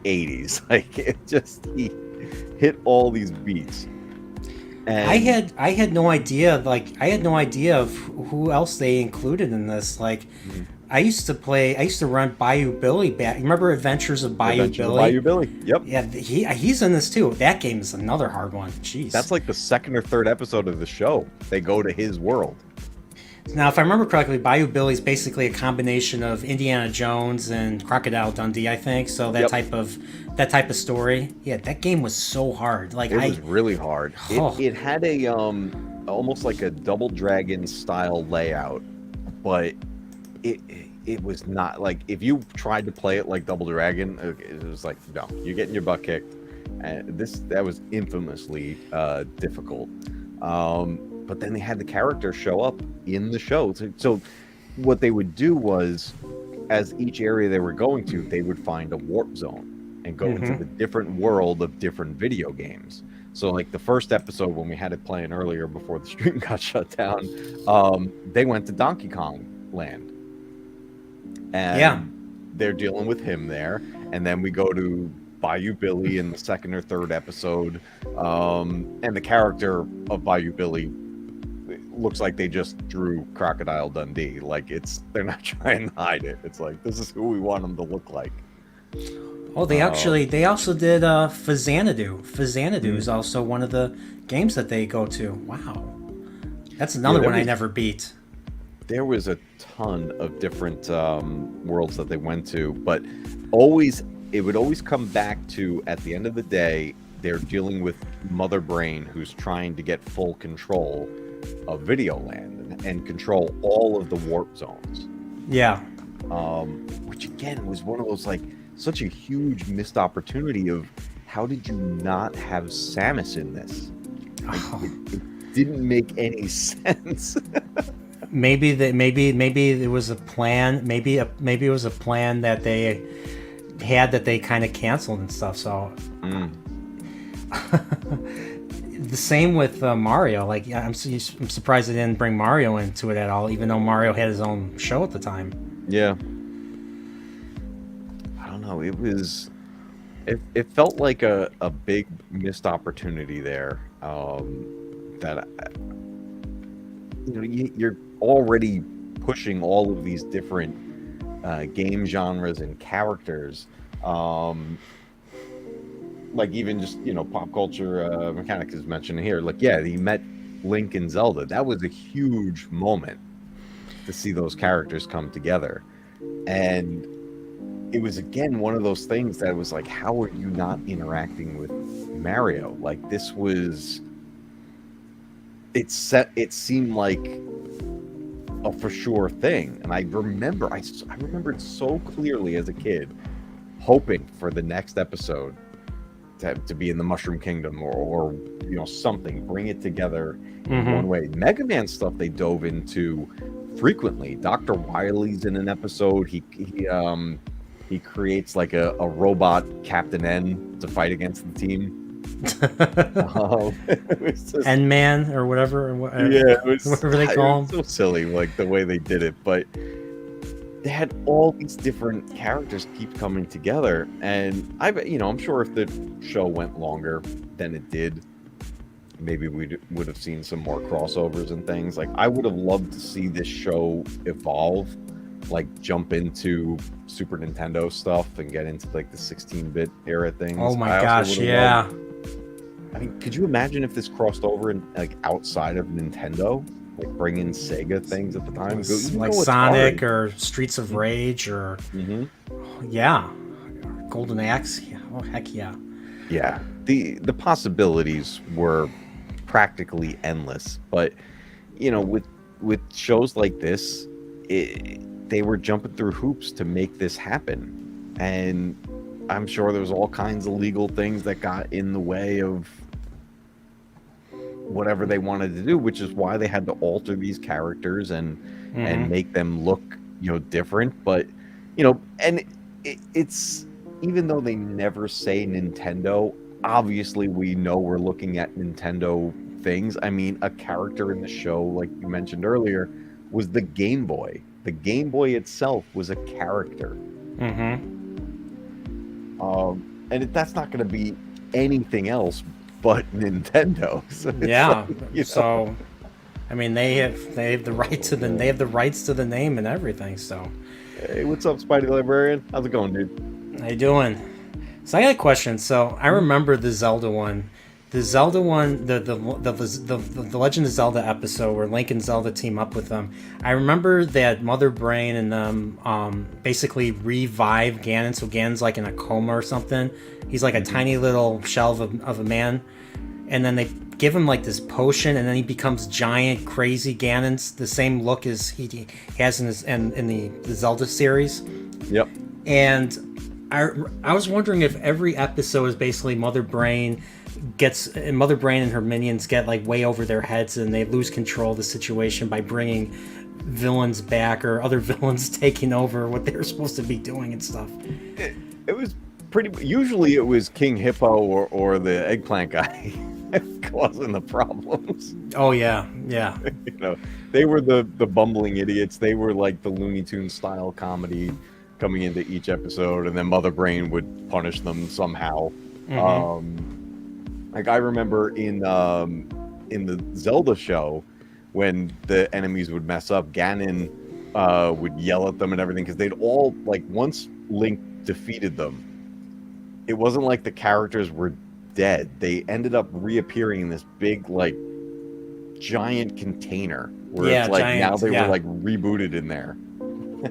80s. Like he hit all these beats. And I had no idea. Like I had no idea of who else they included in this. Like I used to run Bayou Billy back. Remember Adventures of Bayou Billy? Bayou Billy. Yep. Yeah, he's in this too. That game is another hard one. Jeez. That's like the second or third episode of the show. They go to his world. Now, if I remember correctly, Bayou Billy is basically a combination of Indiana Jones and Crocodile Dundee, I think. So that type of story. Yeah, that game was so hard. Like it was really hard. It had a almost like a Double Dragon style layout, but it was not like, if you tried to play it like Double Dragon, it was like, no, you're getting your butt kicked. And that was infamously difficult. But then they had the characters show up in the show. So what they would do was, as each area they were going to, they would find a warp zone and go into the different world of different video games. So like the first episode when we had it playing earlier before the stream got shut down, they went to Donkey Kong Land. And they're dealing with him there. And then we go to Bayou Billy in the second or third episode. And the character of Bayou Billy looks like they just drew Crocodile Dundee. Like they're not trying to hide it. It's like, this is who we want them to look like. Oh, they also did Fazanadu. Fazanadu is also one of the games that they go to. Wow. That's another one I never beat. There was a ton of different worlds that they went to, but it would always come back to, at the end of the day, they're dealing with Mother Brain, who's trying to get full control of Videoland and control all of the warp zones. Yeah. Which again was one of those, like, such a huge missed opportunity of, how did you not have Samus in this? Like, it didn't make any sense. Maybe it was a plan. Maybe it was a plan that they had that they kind of canceled and stuff. So the same with Mario. Like I'm surprised they didn't bring Mario into it at all, even though Mario had his own show at the time. Yeah. I don't know. It felt like a big missed opportunity there. That you're already pushing all of these different game genres and characters, like even just pop culture mechanics is mentioned here. Like he met Link and Zelda. That was a huge moment to see those characters come together, and it was again one of those things that was like, how are you not interacting with Mario? Like this was it seemed like a for sure thing, and I remember it so clearly as a kid, hoping for the next episode to be in the Mushroom Kingdom or something, bring it together in one way. Mega Man stuff they dove into frequently. Dr. Wily's in an episode. He creates like a robot Captain N to fight against the team. N-Man or whatever. Whatever they call him. So silly, like the way they did it, but they had all these different characters keep coming together, and I'm sure if the show went longer than it did, maybe we would have seen some more crossovers and things. Like, I would have loved to see this show evolve, like jump into Super Nintendo stuff and get into like the 16-bit era things. Oh my gosh, yeah. I mean, could you imagine if this crossed over and like outside of Nintendo? Like bring in Sega things at the time, like Sonic or Streets of Rage or Golden Axe. Yeah. Oh heck yeah. Yeah, the possibilities were practically endless. But with shows like this, they were jumping through hoops to make this happen, and I'm sure there was all kinds of legal things that got in the way of whatever they wanted to do, which is why they had to alter these characters and make them look different. But and it's, even though they never say Nintendo, obviously we know we're looking at Nintendo things. I mean, a character in the show, like you mentioned earlier, was the Game Boy. The Game Boy itself was a character. And that's not going to be anything else but Nintendo. So yeah. So, I mean, they have the right to they have the rights to the name and everything. So, hey, what's up, Spidey Librarian? How's it going, dude? How you doing? So I got a question. So I remember the Zelda one. The Zelda one, the Legend of Zelda episode where Link and Zelda team up with them. I remember that Mother Brain and them basically revive Ganon. So Ganon's like in a coma or something. He's like a tiny little shell of a man. And then they give him like this potion, and then he becomes giant, crazy Ganon's the same look as he has in the Zelda series. Yep. And I was wondering if every episode is basically Mother Brain and her minions get like way over their heads, and they lose control of the situation by bringing villains back, or other villains taking over what they're supposed to be doing and stuff. It was usually it was King Hippo or the eggplant guy causing the problems. Oh yeah. They were the bumbling idiots. They were like the Looney Tunes style comedy coming into each episode, and then Mother Brain would punish them somehow. Like I remember in the Zelda show, when the enemies would mess up, Ganon would yell at them and everything, because they'd all, like, once Link defeated them, it wasn't like the characters were dead. They ended up reappearing in this big, like, giant container where it's like now they were like rebooted in there.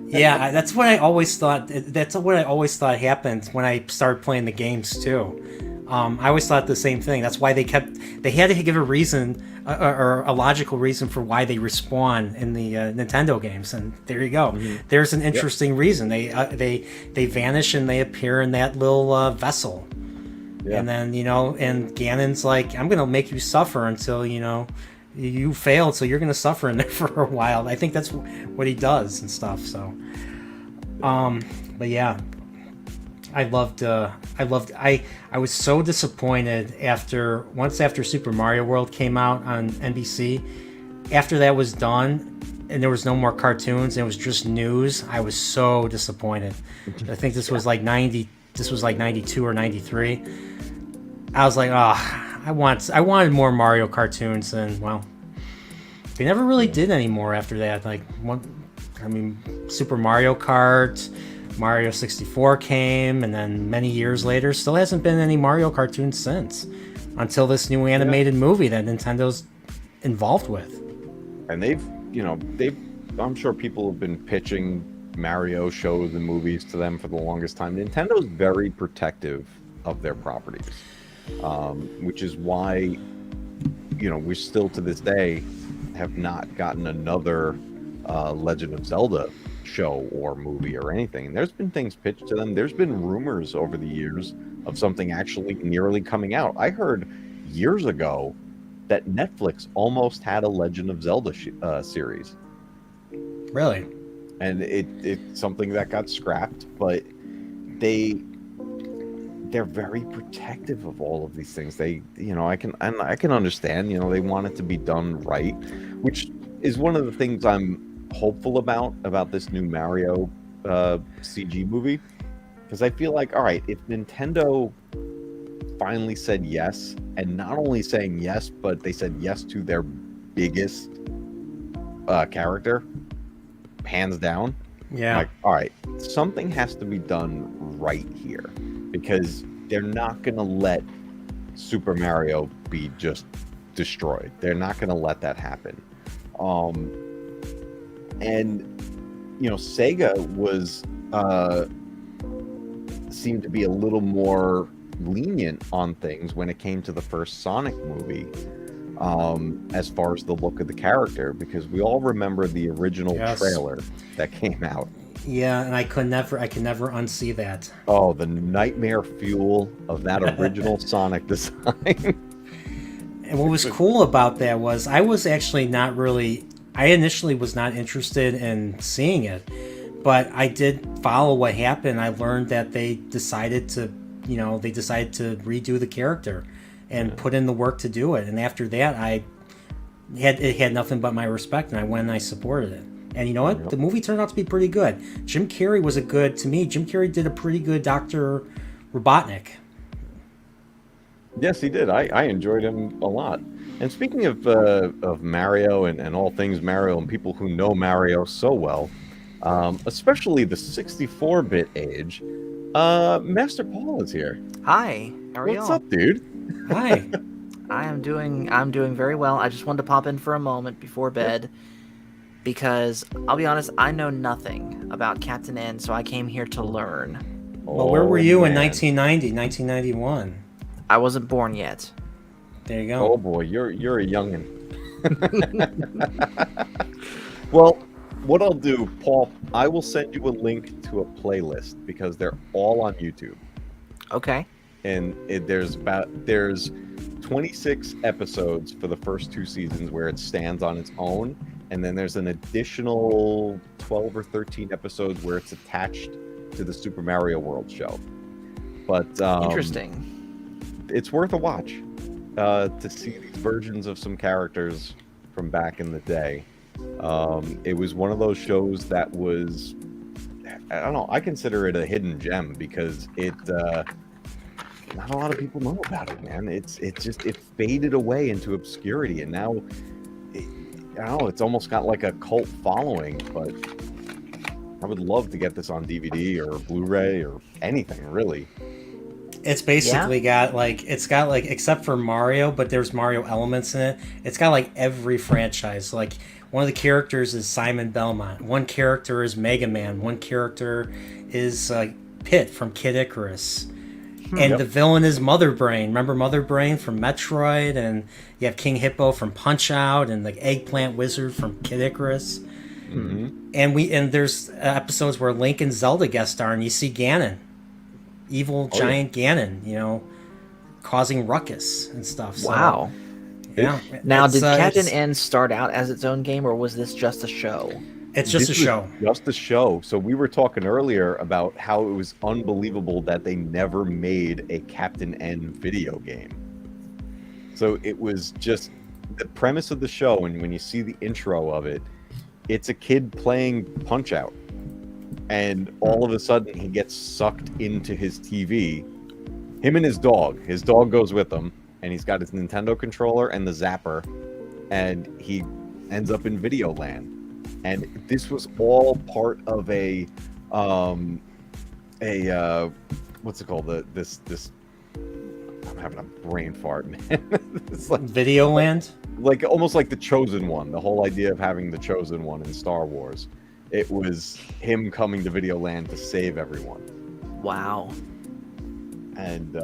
Yeah, that's what I always thought. That's what I always thought happened when I started playing the games too. I always thought the same thing. That's why they had to give a reason or a logical reason for why they respawn in the Nintendo games, and there you go. There's an interesting reason. They vanish and they appear in that little vessel, and then and Ganon's like, I'm gonna make you suffer until you failed, so you're gonna suffer in there for a while. I think that's what he does and stuff. So, but yeah. I was so disappointed after Super Mario World came out on NBC. After that was done and there was no more cartoons and it was just news, I was so disappointed. I think this was like 92 or 93. I was like, I wanted more Mario cartoons, and well, they never really did any more after that. Like Super Mario Kart, Mario 64 came, and then many years later, still hasn't been any Mario cartoons since, until this new animated movie that Nintendo's involved with. And they've I'm sure people have been pitching Mario shows and movies to them for the longest time. Nintendo's very protective of their properties, which is why we still to this day have not gotten another Legend of Zelda show or movie or anything. And there's been things pitched to them. There's been rumors over the years of something actually nearly coming out. I heard years ago that Netflix almost had a Legend of Zelda series. Really? And it's something that got scrapped, but they're very protective of all of these things. I can understand, they want it to be done right, which is one of the things I'm hopeful about this new Mario CG movie, because I feel like, all right, if Nintendo finally said yes, and not only saying yes, but they said yes to their biggest character, hands down. Yeah. Like, all right, something has to be done right here, because they're not going to let Super Mario be just destroyed. They're not going to let that happen. And Sega seemed to be a little more lenient on things when it came to the first Sonic movie, as far as the look of the character, because we all remember the original trailer that came out. Yeah, and I can never unsee that. Oh, the nightmare fuel of that original Sonic design. And what was cool about that was I initially was not interested in seeing it, but I did follow what happened. I learned that they decided to redo the character and put in the work to do it. And after that, it had nothing but my respect, and I went and I supported it. And you know what? Yep. The movie turned out to be pretty good. Jim Carrey did a pretty good Dr. Robotnik. Yes, he did. I enjoyed him a lot. And speaking of Mario and all things Mario and people who know Mario so well, especially the 64-bit age, Master Paul is here. Hi, how are you? What's up, dude? Hi. I'm doing very well. I just wanted to pop in for a moment before bed, because I'll be honest, I know nothing about Captain N, so I came here to learn. Well, where were you in 1990, 1991? I wasn't born yet. There you go. Oh boy, you're a youngin'. Well, what I'll do, Paul, I will send you a link to a playlist, because they're all on YouTube. Okay. And there's 26 episodes for the first 2 seasons where it stands on its own, and then there's an additional 12 or 13 episodes where it's attached to the Super Mario World show. But interesting. It's worth a watch to see these versions of some characters from back in the day. It was one of those shows that was, I don't know, I consider it a hidden gem, because not a lot of people know about it, man. It faded away into obscurity, and now I don't know, it's almost got like a cult following. But I would love to get this on DVD or Blu-ray or anything, really. It's basically got except for Mario, but there's Mario elements in it. It's got like every franchise. Like, one of the characters is Simon Belmont. One character is Mega Man. One character is Pit from Kid Icarus. And the villain is Mother Brain. Remember Mother Brain from Metroid? And you have King Hippo from Punch-Out, and the Eggplant Wizard from Kid Icarus. Mm-hmm. And there's episodes where Link and Zelda guest star, and you see Ganon. Evil giant Ganon, causing ruckus and stuff. So, wow. Yeah. Now, did Captain N start out as its own game, or was this just a show? It's just a show. Just a show. So we were talking earlier about how it was unbelievable that they never made a Captain N video game. So it was just the premise of the show, and when you see the intro of it, it's a kid playing Punch-Out. And all of a sudden, he gets sucked into his TV. Him and his dog. His dog goes with him, and he's got his Nintendo controller and the zapper, and he ends up in Video Land. And this was all part of a what's it called? This I'm having a brain fart, man. It's like Video Land? Like almost like the Chosen One. The whole idea of having the Chosen One in Star Wars. It was him coming to Video Land to save everyone. Wow. And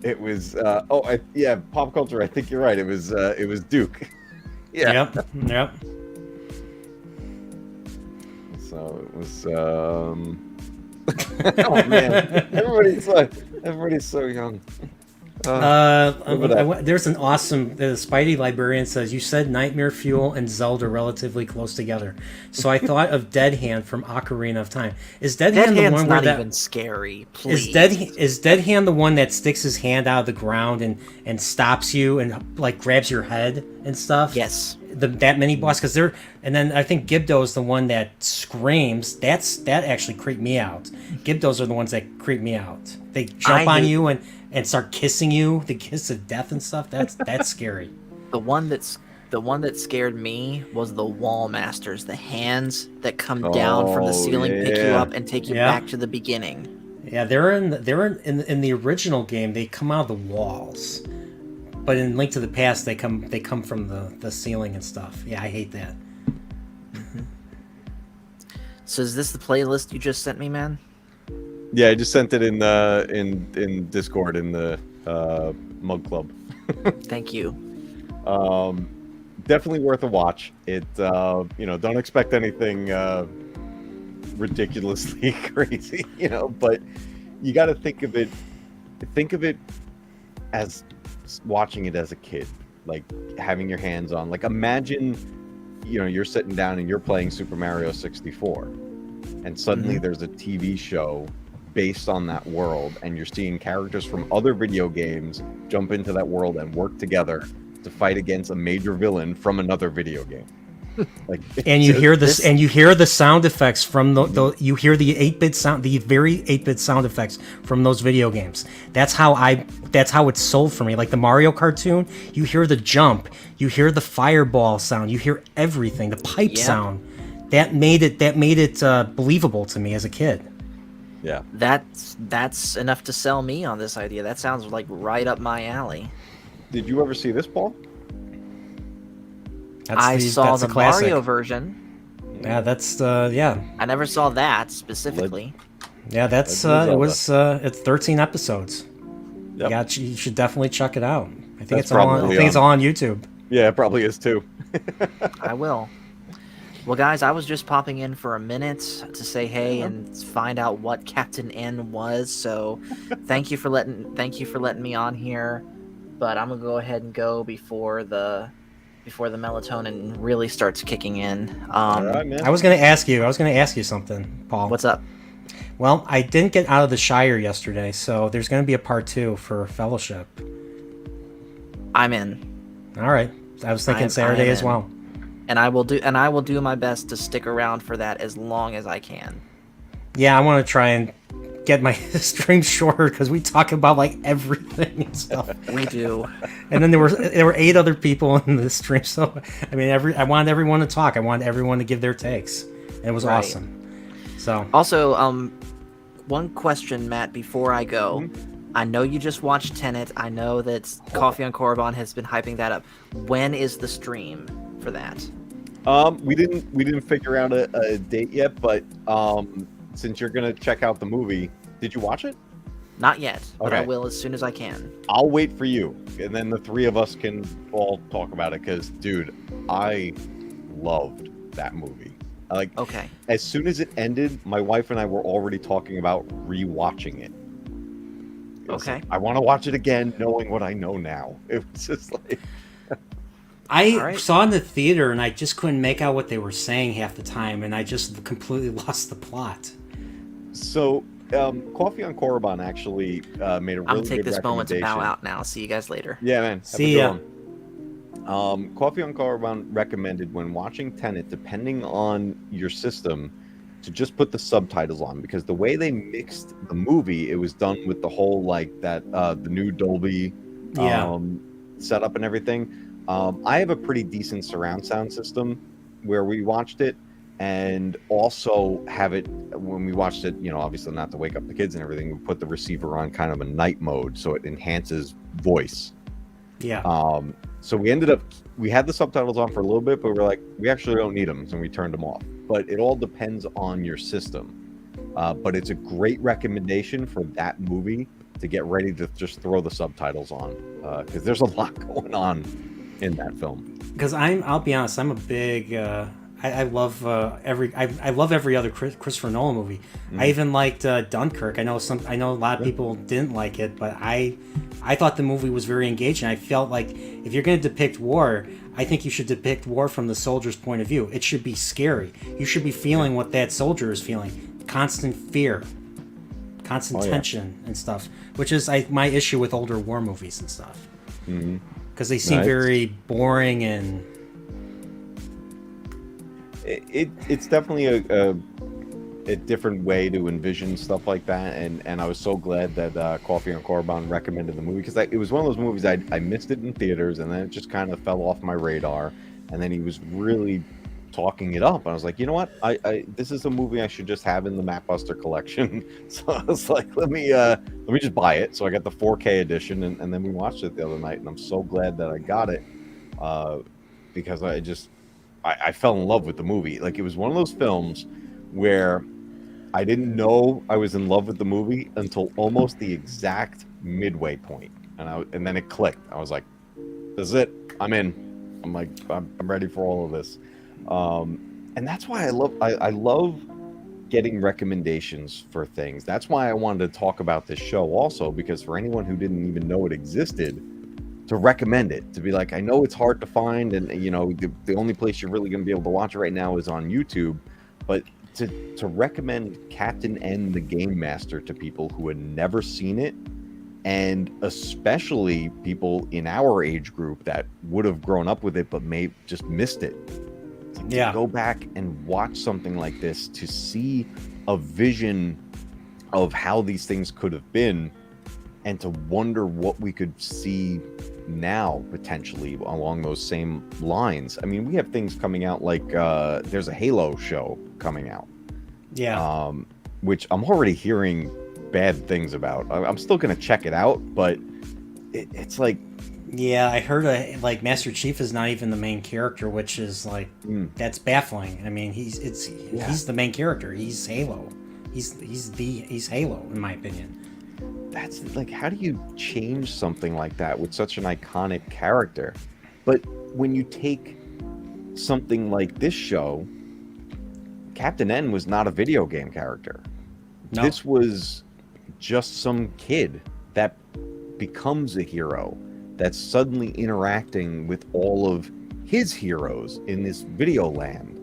It was pop culture. I think you're right. It was Duke. Yeah. Yep. So it was. Oh man, everybody's so young. There's an awesome. The Spidey librarian says you said Nightmare Fuel and Zelda relatively close together, so I thought of Dead Hand from Ocarina of Time. Is Dead Hand the Hand's one where not even scary? Please. Is Dead Hand the one that sticks his hand out of the ground and stops you and like grabs your head and stuff? Yes. That mini boss, because they're, and then I think Gibdo is the one that screams. That actually creeped me out. Gibdos are the ones that creep me out. They jump on you and start kissing you, the kiss of death and stuff. That's scary. The one that scared me was the Wall Masters, the hands that come down from the ceiling, pick you up, and take you back to the beginning. Yeah, they're in the original game. They come out of the walls, but in Link to the Past, they come from the ceiling and stuff. Yeah, I hate that. So is this the playlist you just sent me, man? Yeah, I just sent it in Discord in the Mug Club. Thank you. Definitely worth a watch. It don't expect anything ridiculously crazy, but you got to think of it as watching it as a kid, like having your hands on, like imagine you're sitting down and you're playing Super Mario 64 and suddenly there's a TV show based on that world and you're seeing characters from other video games jump into that world and work together to fight against a major villain from another video game. Like, and you hear this, and you hear the sound effects from you hear the 8-bit sound, the very 8-bit sound effects from those video games. That's how it's sold for me. Like the Mario cartoon, you hear the jump, you hear the fireball sound, you hear everything, the pipe sound. That made it believable to me as a kid. Yeah, that's enough to sell me on this idea. That sounds like right up my alley. Did you ever see this, Paul? I saw the Mario version. Yeah, that's yeah. I never saw that specifically. Yeah, it's 13 episodes. Yep. Yeah, you should definitely check it out. I think it's all on YouTube. Yeah, it probably is too. I will. Well, guys, I was just popping in for a minute to say hey and find out what Captain N was. So, thank you for letting me on here. But I'm gonna go ahead and go before the melatonin really starts kicking in. All right, man. I was gonna ask you something, Paul. What's up? Well, I didn't get out of the Shire yesterday, so there's gonna be a part 2 for Fellowship. I'm in. All right. I was thinking Saturday as well. And I will do my best to stick around for that as long as I can. Yeah, I want to try and get my stream shorter because we talk about like everything and stuff. We do. And then there were 8 other people in the stream, so I mean, I wanted everyone to talk. I wanted everyone to give their takes. And it was awesome. So also, one question, Matt, before I go. I know you just watched Tenet. I know that Coffee on Korriban has been hyping that up. When is the stream for that? We didn't figure out a date yet, but since you're gonna check out the movie, did you watch it? Not yet, but okay. I will as soon as I can. I'll wait for you, and then the 3 of us can all talk about it. Because, dude, I loved that movie. Okay. As soon as it ended, my wife and I were already talking about rewatching it. Okay. Like, I want to watch it again, knowing what I know now. It was just like. I saw it in the theater and I just couldn't make out what they were saying half the time, and I just completely lost the plot. So, Coffee on Korriban actually made a really good recommendation. I'm gonna take this moment to bow out now. See you guys later. Yeah, man. See ya. Coffee on Korriban recommended when watching Tenet, depending on your system, to just put the subtitles on, because the way they mixed the movie, it was done with the whole the new Dolby setup and everything. I have a pretty decent surround sound system where we watched it, and also have it when we watched it, obviously not to wake up the kids and everything, we put the receiver on kind of a night mode so it enhances voice. Yeah. So we had the subtitles on for a little bit, but we're like, we actually don't need them, so we turned them off. But it all depends on your system. But it's a great recommendation for that movie. to get ready to just throw the subtitles on, because there's a lot going on in that film. Because I'll be honest, I'm a big I love I love every other Christopher Nolan movie. I even liked Dunkirk. I know a lot of people didn't like it, but I thought the movie was very engaging. I felt like if you're going to depict war, I think you should depict war from the soldier's point of view. It should be scary. You should be feeling what that soldier is feeling. Constant fear, constant tension and stuff, which is my issue with older war movies and stuff. Because they seem very boring, and it's definitely a different way to envision stuff like that, and I was so glad that Coffee and Corban recommended the movie, because it was one of those movies I missed it in theaters, and then it just kind of fell off my radar, and then he was really talking it up. I was like, you know what, I this is a movie I should just have in the Mapbuster collection. So I was like, let me just buy it. So I got the 4K edition, and then we watched it the other night, and I'm so glad that I got it, because I fell in love with the movie. Like, it was one of those films where I didn't know I was in love with the movie until almost the exact midway point, and then it clicked. I was like, this is it, I'm in. I'm like, I'm ready for all of this. And that's why I love getting recommendations for things. That's why I wanted to talk about this show also, because for anyone who didn't even know it existed, to recommend it, to be like, I know it's hard to find, and you know, the only place you're really going to be able to watch it right now is on YouTube, but to recommend Captain N the Game Master to people who had never seen it, and especially people in our age group that would have grown up with it but may just missed it. To go back and watch something like this, to see a vision of how these things could have been, and to wonder what we could see now potentially along those same lines. I mean, we have things coming out like there's a Halo show coming out, which I'm already hearing bad things about. I'm still gonna check it out, but it's like, I heard like Master Chief is not even the main character, which is like that's baffling. I mean, he's the main character. He's Halo. He's Halo, in my opinion. That's like, how do you change something like that with such an iconic character? But when you take something like this show, Captain N was not a video game character. No. This was just some kid that becomes a hero, that's suddenly interacting with all of his heroes in this video land.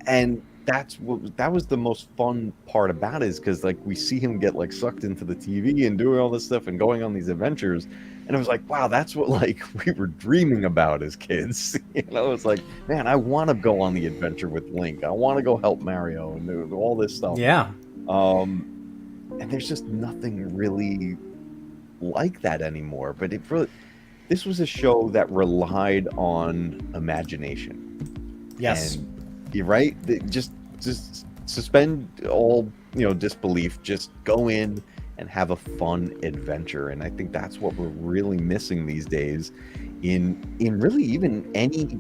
And that was the most fun part about it, is because like we see him get like sucked into the TV and doing all this stuff and going on these adventures, and it was like, wow, that's what like we were dreaming about as kids. You know, it's like, man, I want to go on the adventure with Link. I want to go help Mario and do all this stuff. Yeah. And there's just nothing really like that anymore. But this was a show that relied on imagination. Yes. And you're right. Just suspend all, disbelief. Just go in and have a fun adventure. And I think that's what we're really missing these days in really even any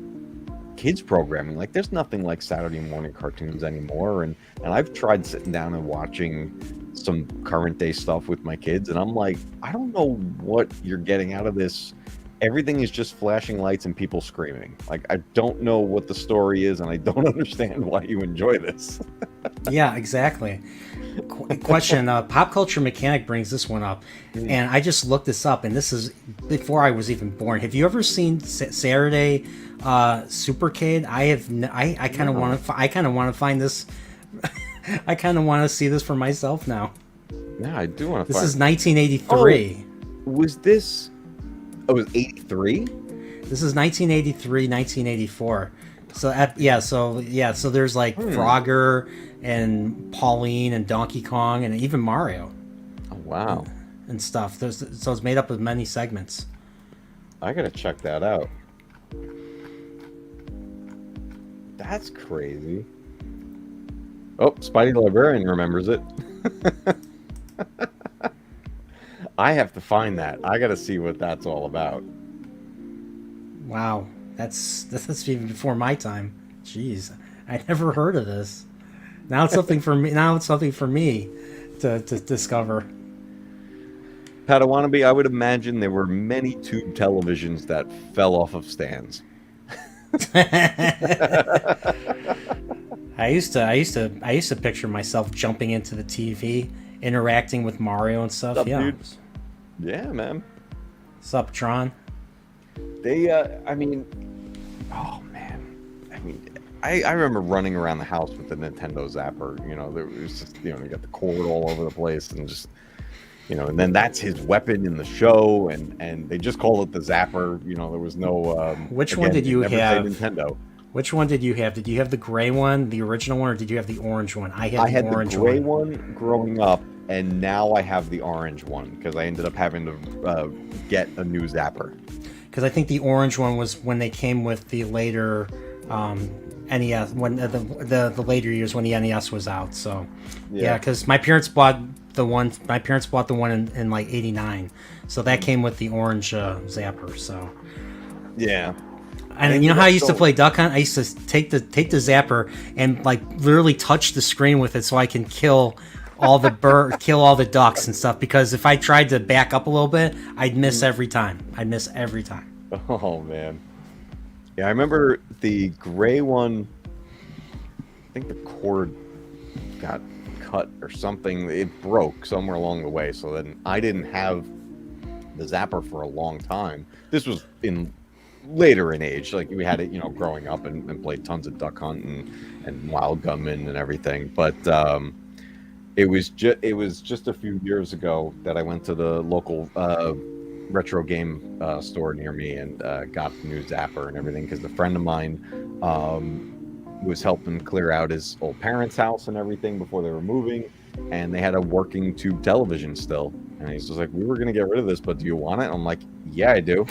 kids programming. Like, there's nothing like Saturday morning cartoons anymore. And I've tried sitting down and watching some current day stuff with my kids, and I'm like, I don't know what you're getting out of this. Everything is just flashing lights and people screaming. Like, I don't know what the story is, and I don't understand why you enjoy this. Yeah, exactly. Question, Pop Culture Mechanic brings this one up, and I just looked this up, and this is before I was even born. Have you ever seen Saturday Supercade? I kind of want to find this. I kind of want to see this for myself now. Yeah, I do want to. This is 1983. Oh, was this? Oh, it was 83? This is 1983, 1984. So so there's like Frogger and Pauline and Donkey Kong and even Mario. Oh, wow. And stuff. So it's made up of many segments. I gotta check that out. That's crazy. Oh, Spidey the Librarian remembers it. I have to find that. I got to see what that's all about. Wow, that's even before my time. Jeez, I never heard of this. Now it's something for me. Now it's something for me to discover. Padawannabe, I would imagine there were many tube televisions that fell off of stands. I used to picture myself jumping into the TV, interacting with Mario and stuff. What's up, Yeah. dude? Yeah, man. What's up, Tron? They, I mean, oh man, I mean, I remember running around the house with the Nintendo Zapper. You know, there was just, you got the cord all over the place, and just, and then that's his weapon in the show, and they just called it the Zapper. You know, there was no. Which one did you never have? say Nintendo. Which one did you have? Did you have the gray one, the original one, or did you have the orange one? I had the orange the gray one growing up, and now I have the orange one because I ended up having to get a new Zapper. Because I think the orange one was when they came with the later NES, when the later years when the NES was out. So yeah, because my parents bought the one. My parents bought the one in like '89, so that came with the orange Zapper. So yeah. And you know how I used to play Duck Hunt? I used to take the Zapper and like literally touch the screen with it so I can kill all the kill all the ducks and stuff. Because if I tried to back up a little bit, I'd miss every time. Oh man, yeah, I remember the gray one. I think the cord got cut or something. It broke somewhere along the way. So then I didn't have the Zapper for a long time. This was in later in age, like we had it, growing up and played tons of Duck Hunt and Wild Gunman and everything. But it was just a few years ago that I went to the local retro game store near me and got the new Zapper and everything because a friend of mine was helping clear out his old parents' house and everything before they were moving, and they had a working tube television still. And he's just like, we were going to get rid of this, but do you want it? I'm like, yeah, I do.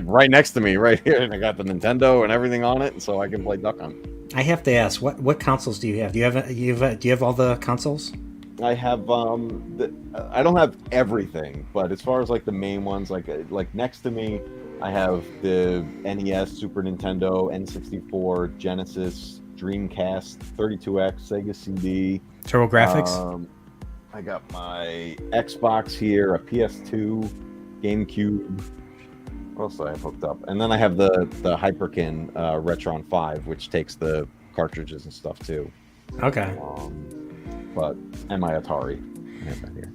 Right next to me, right here. And I got the Nintendo and everything on it, so I can play Duck Hunt. I have to ask, what consoles do you have? Do you have all the consoles? I have, I don't have everything, but as far as like the main ones, like next to me, I have the NES, Super Nintendo, N64, Genesis, Dreamcast, 32X, Sega CD. TurboGrafx? I got my Xbox here, a PS2, GameCube. What else do I have hooked up? And then I have the Hyperkin RetronN 5, which takes the cartridges and stuff too. Okay. And my Atari.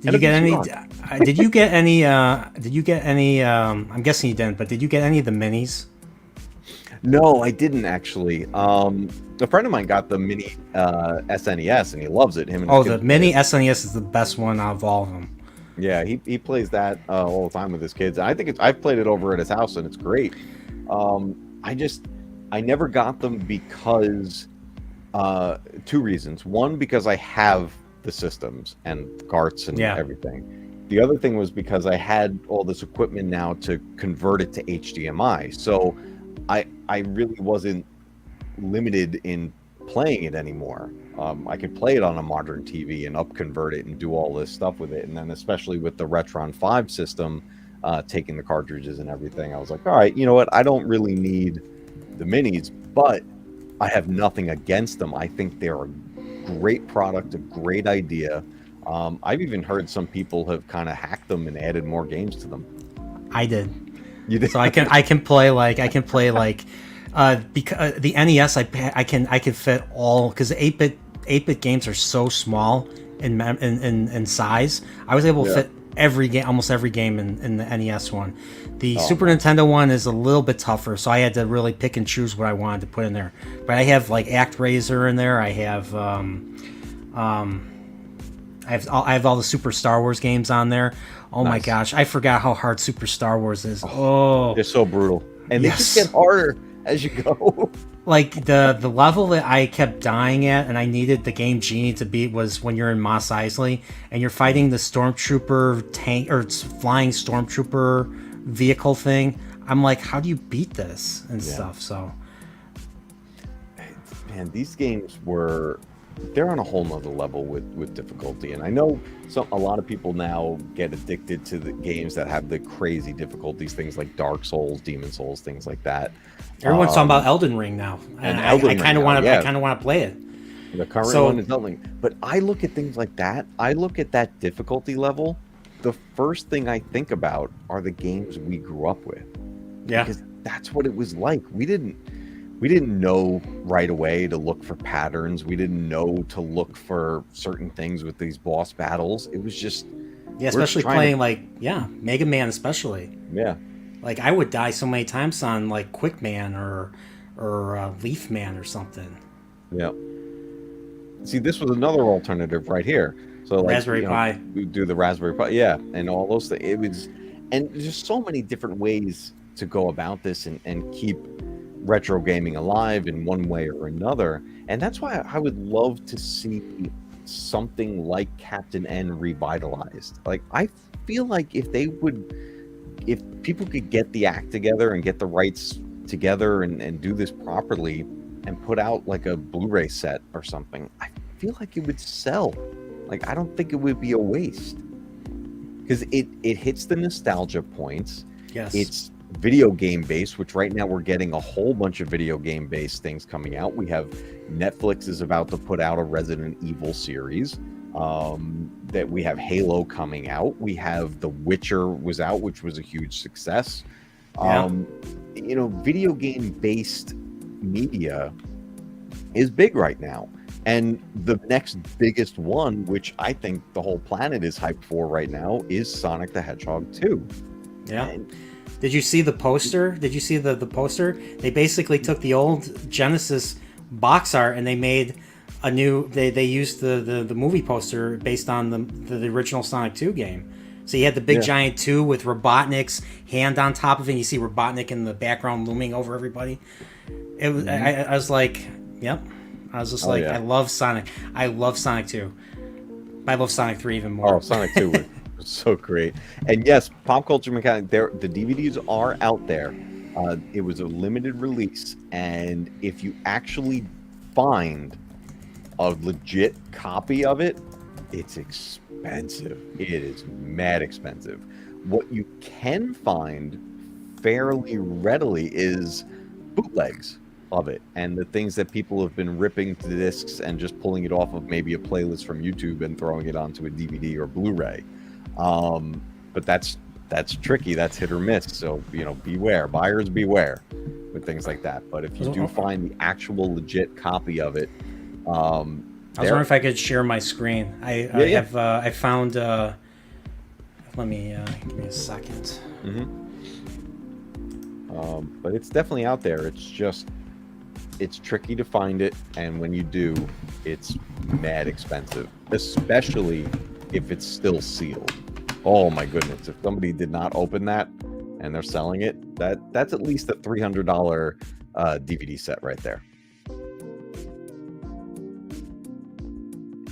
Did you get any? Did you get any? Did you get any? I'm guessing you didn't, but did you get any of the minis? No, I didn't actually. A friend of mine got the mini SNES, and he loves it. The mini SNES is the best one out of all of them. Yeah, he plays that all the time with his kids. I think I've played it over at his house, and it's great. I never got them because two reasons. One, because I have the systems and carts and everything. The other thing was because I had all this equipment now to convert it to HDMI. So I really wasn't limited in playing it anymore. I could play it on a modern TV and upconvert it and do all this stuff with it. And then especially with the RetronN 5 system, taking the cartridges and everything, I was like, all right, you know what? I don't really need the minis, but I have nothing against them. I think they're a great product, a great idea. I've even heard some people have kind of hacked them and added more games to them. I did. You did? So I can play because the NES I can fit all, because the 8-bit games are so small in size. I was able to fit almost every game in the NES one. The Super Nintendo one is a little bit tougher, so I had to really pick and choose what I wanted to put in there. But I have like ActRaiser in there. I have I have all the Super Star Wars games on there. Oh my gosh, I forgot how hard Super Star Wars is. Oh, they're so brutal, and they just get harder as you go. Like the level that I kept dying at, and I needed the Game Genie to beat, was when you're in Mos Eisley and you're fighting the Stormtrooper tank or flying Stormtrooper vehicle thing. I'm like, how do you beat this and stuff? So, man, these games they're on a whole nother level with difficulty. And I know a lot of people now get addicted to the games that have the crazy difficulties, things like Dark Souls, Demon Souls, things like that. Everyone's talking about Elden Ring now, and I kind of want to play it. The current one is Elden Ring, but I look at things like that. I look at that difficulty level, the first thing I think about are the games we grew up with. Yeah. Because that's what it was like. We didn't know right away to look for patterns. We didn't know to look for certain things with these boss battles. It was just especially playing Mega Man especially. Yeah. Like I would die so many times on like Quick Man or Leaf Man or something. Yeah. See, this was another alternative right here. So like Raspberry Pi. We do the Raspberry Pi, yeah, and all those things. It was, and there's just so many different ways to go about this and keep retro gaming alive in one way or another. And that's why I would love to see something like Captain N revitalized. Like I feel like if people could get the act together and get the rights together and do this properly and put out like a Blu-ray set or something, I feel like it would sell. Like I don't think it would be a waste, because it hits the nostalgia points. Yes. It's video game based, which right now we're getting a whole bunch of video game based things coming out. We have Netflix is about to put out a Resident Evil series. That we have Halo coming out. We have The Witcher was out, which was a huge success. Yeah. Video game based media is big right now. And the next biggest one, which I think the whole planet is hyped for right now, is Sonic the Hedgehog 2. Yeah. And did you see the poster? Did you see the poster? They basically took the old Genesis box art and they made a new. They used the movie poster based on the original Sonic 2 game. So you had the big giant 2 with Robotnik's hand on top of it. And you see Robotnik in the background looming over everybody. It was. I was like, yep. I was just I love Sonic. I love Sonic 2. I love Sonic 3 even more. Oh, Sonic 2 was so great. And yes, Pop Culture Mechanic, the DVDs are out there. It was a limited release. And if you actually find a legit copy of it, it's expensive. It is mad expensive. What you can find fairly readily is bootlegs of it, and the things that people have been ripping to discs and just pulling it off of maybe a playlist from YouTube and throwing it onto a DVD or Blu-ray. But that's tricky. That's hit or miss. So beware, buyers beware with things like that. But if you do find the actual legit copy of it, I was wondering if I could share my screen. I found. Let me give me a second. But it's definitely out there. It's tricky to find it, and when you do, it's mad expensive, especially if it's still sealed. Oh my goodness! If somebody did not open that and they're selling it, that's at least a $300 DVD set right there.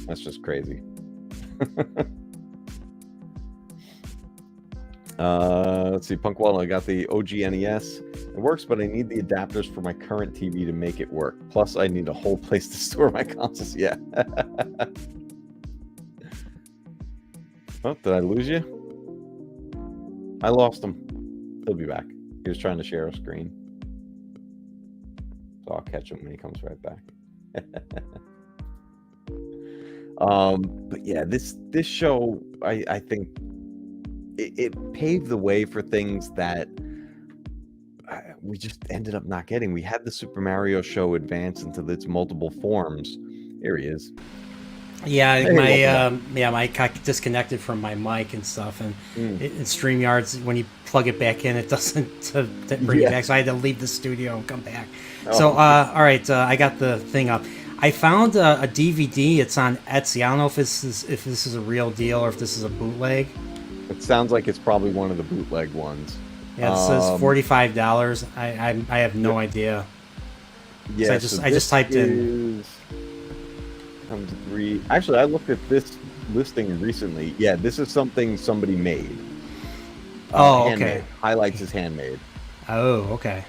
That's just crazy. Let's see, Punkwall, I got the OG NES. It works, but I need the adapters for my current TV to make it work. Plus, I need a whole place to store my consoles. Yeah. Oh, did I lose you? I lost him. He'll be back. He was trying to share a screen. So I'll catch him when he comes right back. But yeah, this show, I think it paved the way for things that we just ended up not getting. We had the Super Mario show advance into its multiple forms. Here he is. Yeah, Hey, my got disconnected from my mic and stuff, and in StreamYards, when you plug it back in, it doesn't bring it back. So I had to leave the studio and come back. So all right, I got the thing up. I found a DVD. It's on Etsy. I don't know if this is a real deal or if this is a bootleg. It sounds like it's probably one of the bootleg ones. Yeah, it says $45. I have no idea. Yeah, So I just typed in. Actually, I looked at this listing recently. Yeah, this is something somebody made. Okay. Highlights is handmade. Oh, okay.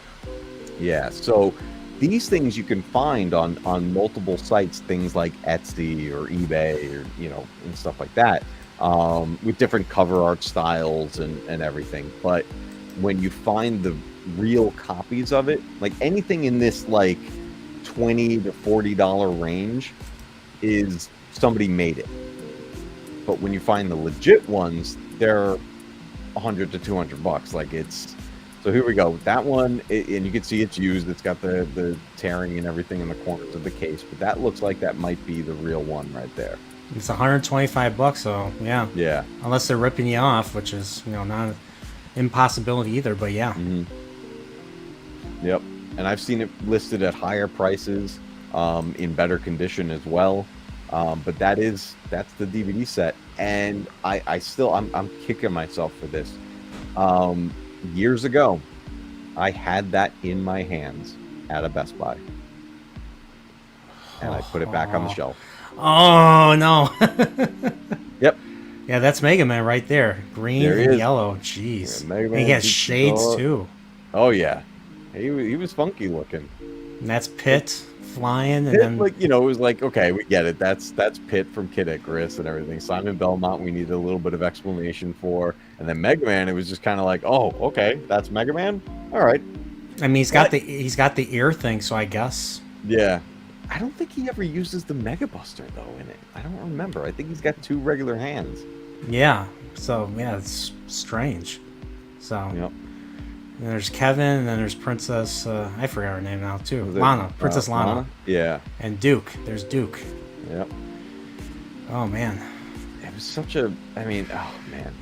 Yeah, so these things you can find on multiple sites, things like Etsy or eBay or and stuff like that, with different cover art styles and everything. But when you find the real copies of it, like anything in this like $20 to $40 range, is somebody made it. But when you find the legit ones, they're 100 to 200 bucks. Like it's, so here we go. That one, and you can see it's used. It's got the tearing and everything in the corners of the case, but that looks like that might be the real one right there. It's 125 bucks, so yeah. Yeah. Unless they're ripping you off, which is, you know, not an impossibility either, but yeah. Mm-hmm. Yep. And I've seen it listed at higher prices, in better condition as well. But that's the DVD set, and I'm kicking myself for this. Years ago, I had that in my hands at a Best Buy, and I put it back on the shelf. Oh no. Yep. Yeah, that's Mega Man right there. Green There he and is. yellow. Jeez. Yeah, Mega Man, And he has Deep shades Thought. too. Oh yeah, he was funky looking. And that's Pit flying, and Pit, then like, you know, it was like, okay, we get it. That's Pit from Kid Icarus and everything. Simon Belmont, we needed a little bit of explanation for, and then Mega Man, it was just kind of like, oh, okay, that's Mega Man. All right. I mean, he's got the ear thing, so I guess. Yeah. I don't think he ever uses the Mega Buster though in it. I don't remember. I think he's got 2 regular hands. Yeah. So yeah, it's strange. So Yep. and there's Kevin, and then there's Princess. I forgot her name now too. Was it, Lana, Princess Lana, Yeah. and Duke. There's Duke. Yep. Oh man. It was such a. I mean, oh man.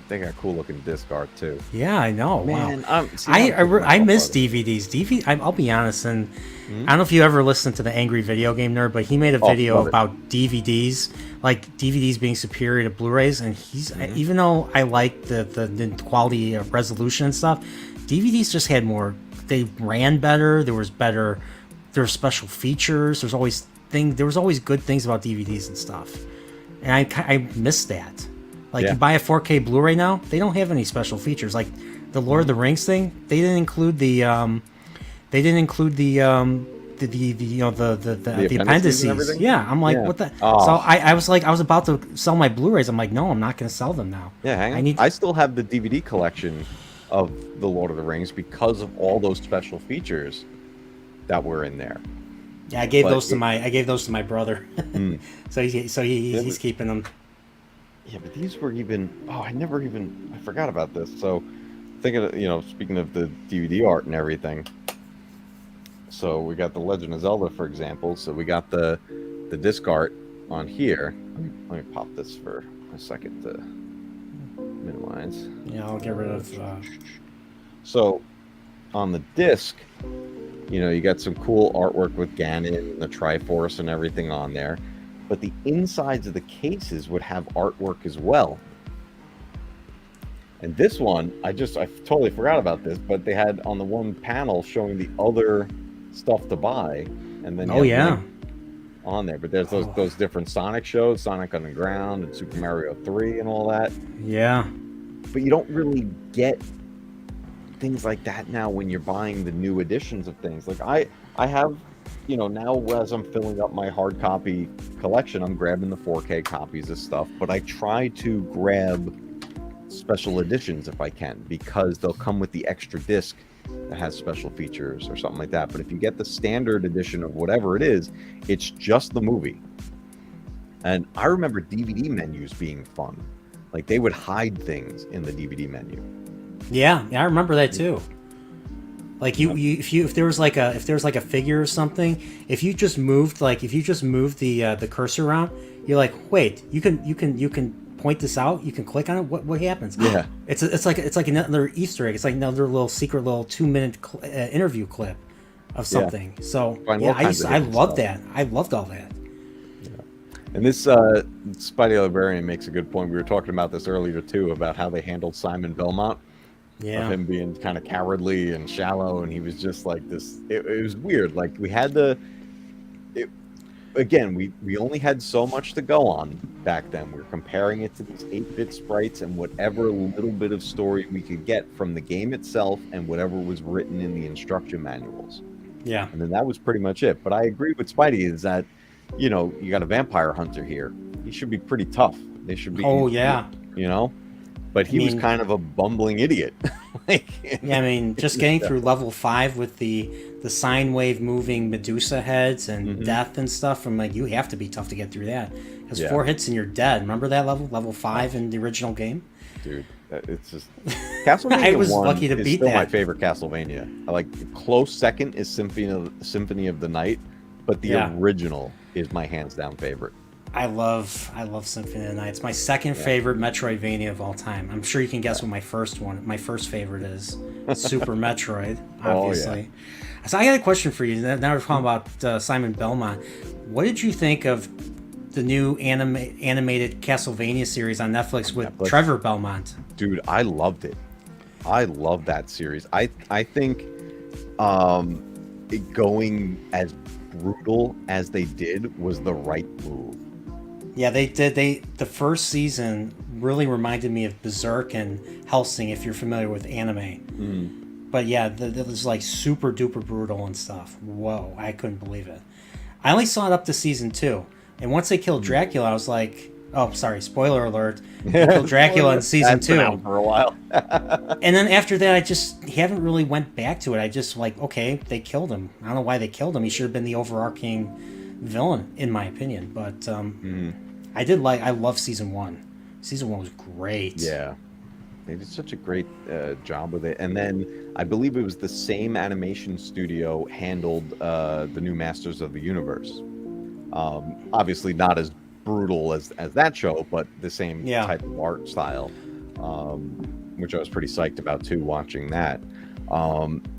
They got cool looking disc art too. Yeah, I know. Man, Wow. I miss DVDs. I'll be honest, and I don't know if you ever listened to the Angry Video Game Nerd, but he made a video about DVDs, like DVDs being superior to Blu-rays, and even though I like the quality of resolution and stuff, DVDs just had more. They ran better. There were special features. There was always good things about DVDs and stuff, and I miss that. Like, you buy a 4K Blu-ray now, they don't have any special features. Like the Lord of the Rings thing, they didn't include the appendices. Yeah, I'm like, what the? Oh. So I was about to sell my Blu-rays. I'm like, no, I'm not going to sell them now. Yeah, hang on. I still have the DVD collection of the Lord of the Rings because of all those special features that were in there. Yeah, I gave those to my brother. So he's keeping them. Yeah, but these were even. Oh, I forgot about this. So, thinking of, speaking of the DVD art and everything. So we got the Legend of Zelda, for example. So we got the disc art on here. Let me pop this for a second to minimize. Yeah, I'll get rid of. So on the disc, you got some cool artwork with Ganon and the Triforce and everything on there. But the insides of the cases would have artwork as well. And this one, I totally forgot about this, but they had on the one panel showing the other stuff to buy, and then on there. But there's those different Sonic shows, Sonic Underground and Super Mario 3 and all that. Yeah. But you don't really get things like that now when you're buying the new editions of things. Like I have, now as I'm filling up my hard copy collection, I'm grabbing the 4K copies of stuff, but I try to grab special editions if I can, because they'll come with the extra disc that has special features or something like that. But if you get the standard edition of whatever it is, it's just the movie. And I remember DVD menus being fun. Like, they would hide things in the DVD menu. Yeah, I remember that too. Like if there was like a figure or something, if you just moved the cursor around, you're like, wait, you can point this out, you can click on it. What happens? Yeah, it's like another Easter egg. It's like another little secret little 2-minute interview clip of something. Yeah. So I loved that. I loved all that. Yeah. And this Spidey Librarian makes a good point. We were talking about this earlier too, about how they handled Simon Belmont. Yeah. Of him being kind of cowardly and shallow, and he was just like this. It was weird. Like, we had we only had so much to go on back then. We were comparing it to these 8-bit sprites and whatever little bit of story we could get from the game itself and whatever was written in the instruction manuals. Yeah. And then that was pretty much it. But I agree with Spidey is that, you got a vampire hunter here. He should be pretty tough. They should be. Oh yeah. but he was kind of a bumbling idiot. Yeah, I mean, just getting through level 5 with the sine wave moving Medusa heads and death and stuff. I'm like, you have to be tough to get through that. Because 4 hits and you're dead. Remember that level 5 in the original game? Dude, it's just Castlevania. I was 1 lucky to is beat still that. my favorite Castlevania. I like close second is Symphony of the Night, but the original is my hands down favorite. I love Symphony of the Night. It's my second favorite Metroidvania of all time. I'm sure you can guess what my first favorite is. Super Metroid, obviously. So I got a question for you. Now we're talking about Simon Belmont. What did you think of the new animated Castlevania series on Netflix with Trevor Belmont? Dude, I loved it. I love that series. I think going as brutal as they did was the right move. Yeah, they did. The first season really reminded me of Berserk and Hellsing, if you're familiar with anime. But yeah, it was like super duper brutal and stuff. Whoa, I couldn't believe it. I only saw it up to season 2, and once they killed Dracula, I was like, oh, sorry, spoiler alert. They killed Dracula in season 2 been out for a while. And then after that, I haven't really went back to it. I just like, okay, they killed him. I don't know why they killed him. He should have been the overarching villain, in my opinion. But I love season 1. Season 1 was great. Yeah, they did such a great job with it. And then I believe it was the same animation studio handled the new Masters of the Universe. Obviously not as brutal as that show, but the same type of art style, which I was pretty psyched about too, watching that.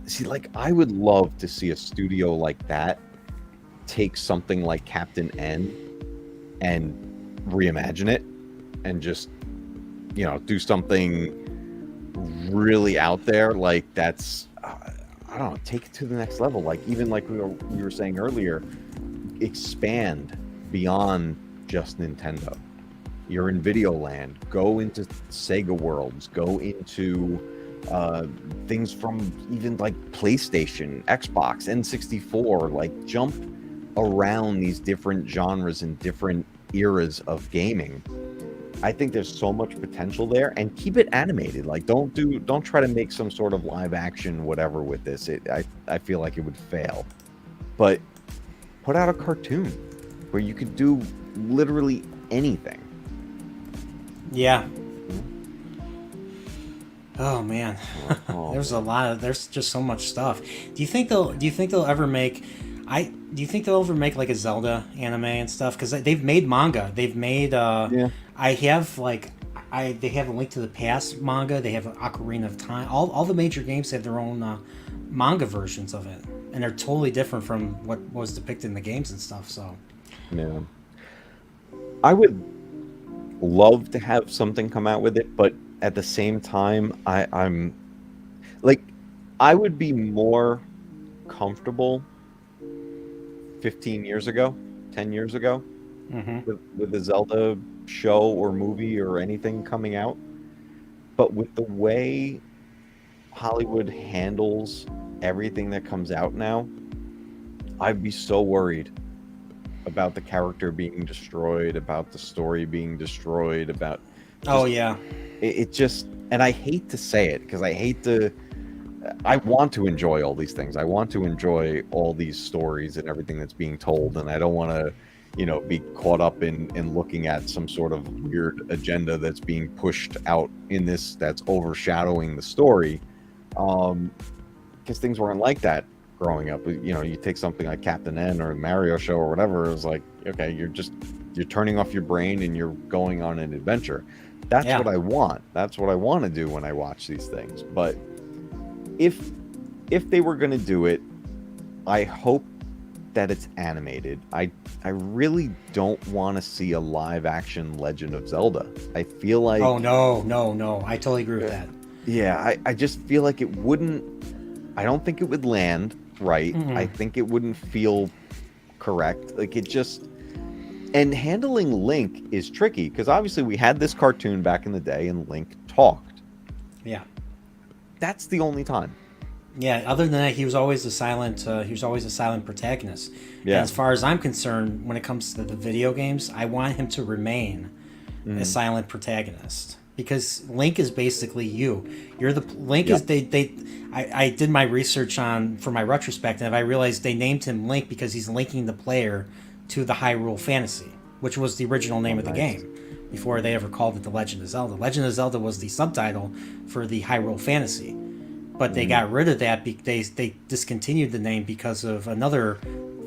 See, like, I would love to see a studio like that take something like Captain N and reimagine it and just, you know, do something really out there. Like, that's I don't know, take it to the next level. Like, even like we were saying earlier, expand beyond just Nintendo. You're in Videoland. Go into Sega Worlds. Go into things from even like PlayStation, Xbox, N64. Like, jump around these different genres and different eras of gaming. I think there's so much potential there, and keep it animated. Like, don't try to make some sort of live action whatever with this. I feel like it would fail. But put out a cartoon where you could do literally anything. Yeah. Oh man, there's just so much stuff. Do you think they'll ever make? Do you think they'll ever make like a Zelda anime and stuff? Because they've made manga. They've made. I have they have a Link to the Past manga. They have an Ocarina of Time. All the major games have their own manga versions of it, and they're totally different from what was depicted in the games and stuff. So. Yeah. I would love to have something come out with it, but at the same time, I'm like, I would be more comfortable 15 years ago, 10 years ago, with the Zelda show or movie or anything coming out. But with the way Hollywood handles everything that comes out now, I'd be so worried about the character being destroyed, about the story being destroyed, about it just, and I hate to say it because I want to enjoy all these things. I want to enjoy all these stories and everything that's being told, and I don't want to, you know, be caught up in looking at some sort of weird agenda that's being pushed out in this that's overshadowing the story, because things weren't like that growing up. You know, you take something like Captain N or Mario Show or whatever, it was like, okay, you're turning off your brain and you're going on an adventure. That's what I want. That's what I want to do when I watch these things. But if they were going to do it, I hope that it's animated. I really don't want to see a live action Legend of Zelda. I feel like, oh no, I totally agree with that. Yeah, I just feel like it wouldn't, I don't think it would land right. I think it wouldn't feel correct. Like, it just, and handling Link is tricky because obviously we had this cartoon back in the day and Link talked. Yeah. That's the only time. Yeah, other than that, he was always a silent protagonist. Yeah. And as far as I'm concerned, when it comes to the video games, I want him to remain a silent protagonist. because Link is basically you. You're the Link Yep. is I did my research for my retrospective. I realized they named him Link because he's linking the player to the Hyrule Fantasy, which was the original name of the nice. game before they ever called it The Legend of Zelda. Legend of Zelda was the subtitle for the Hyrule Fantasy, but they got rid of that. They discontinued the name because of another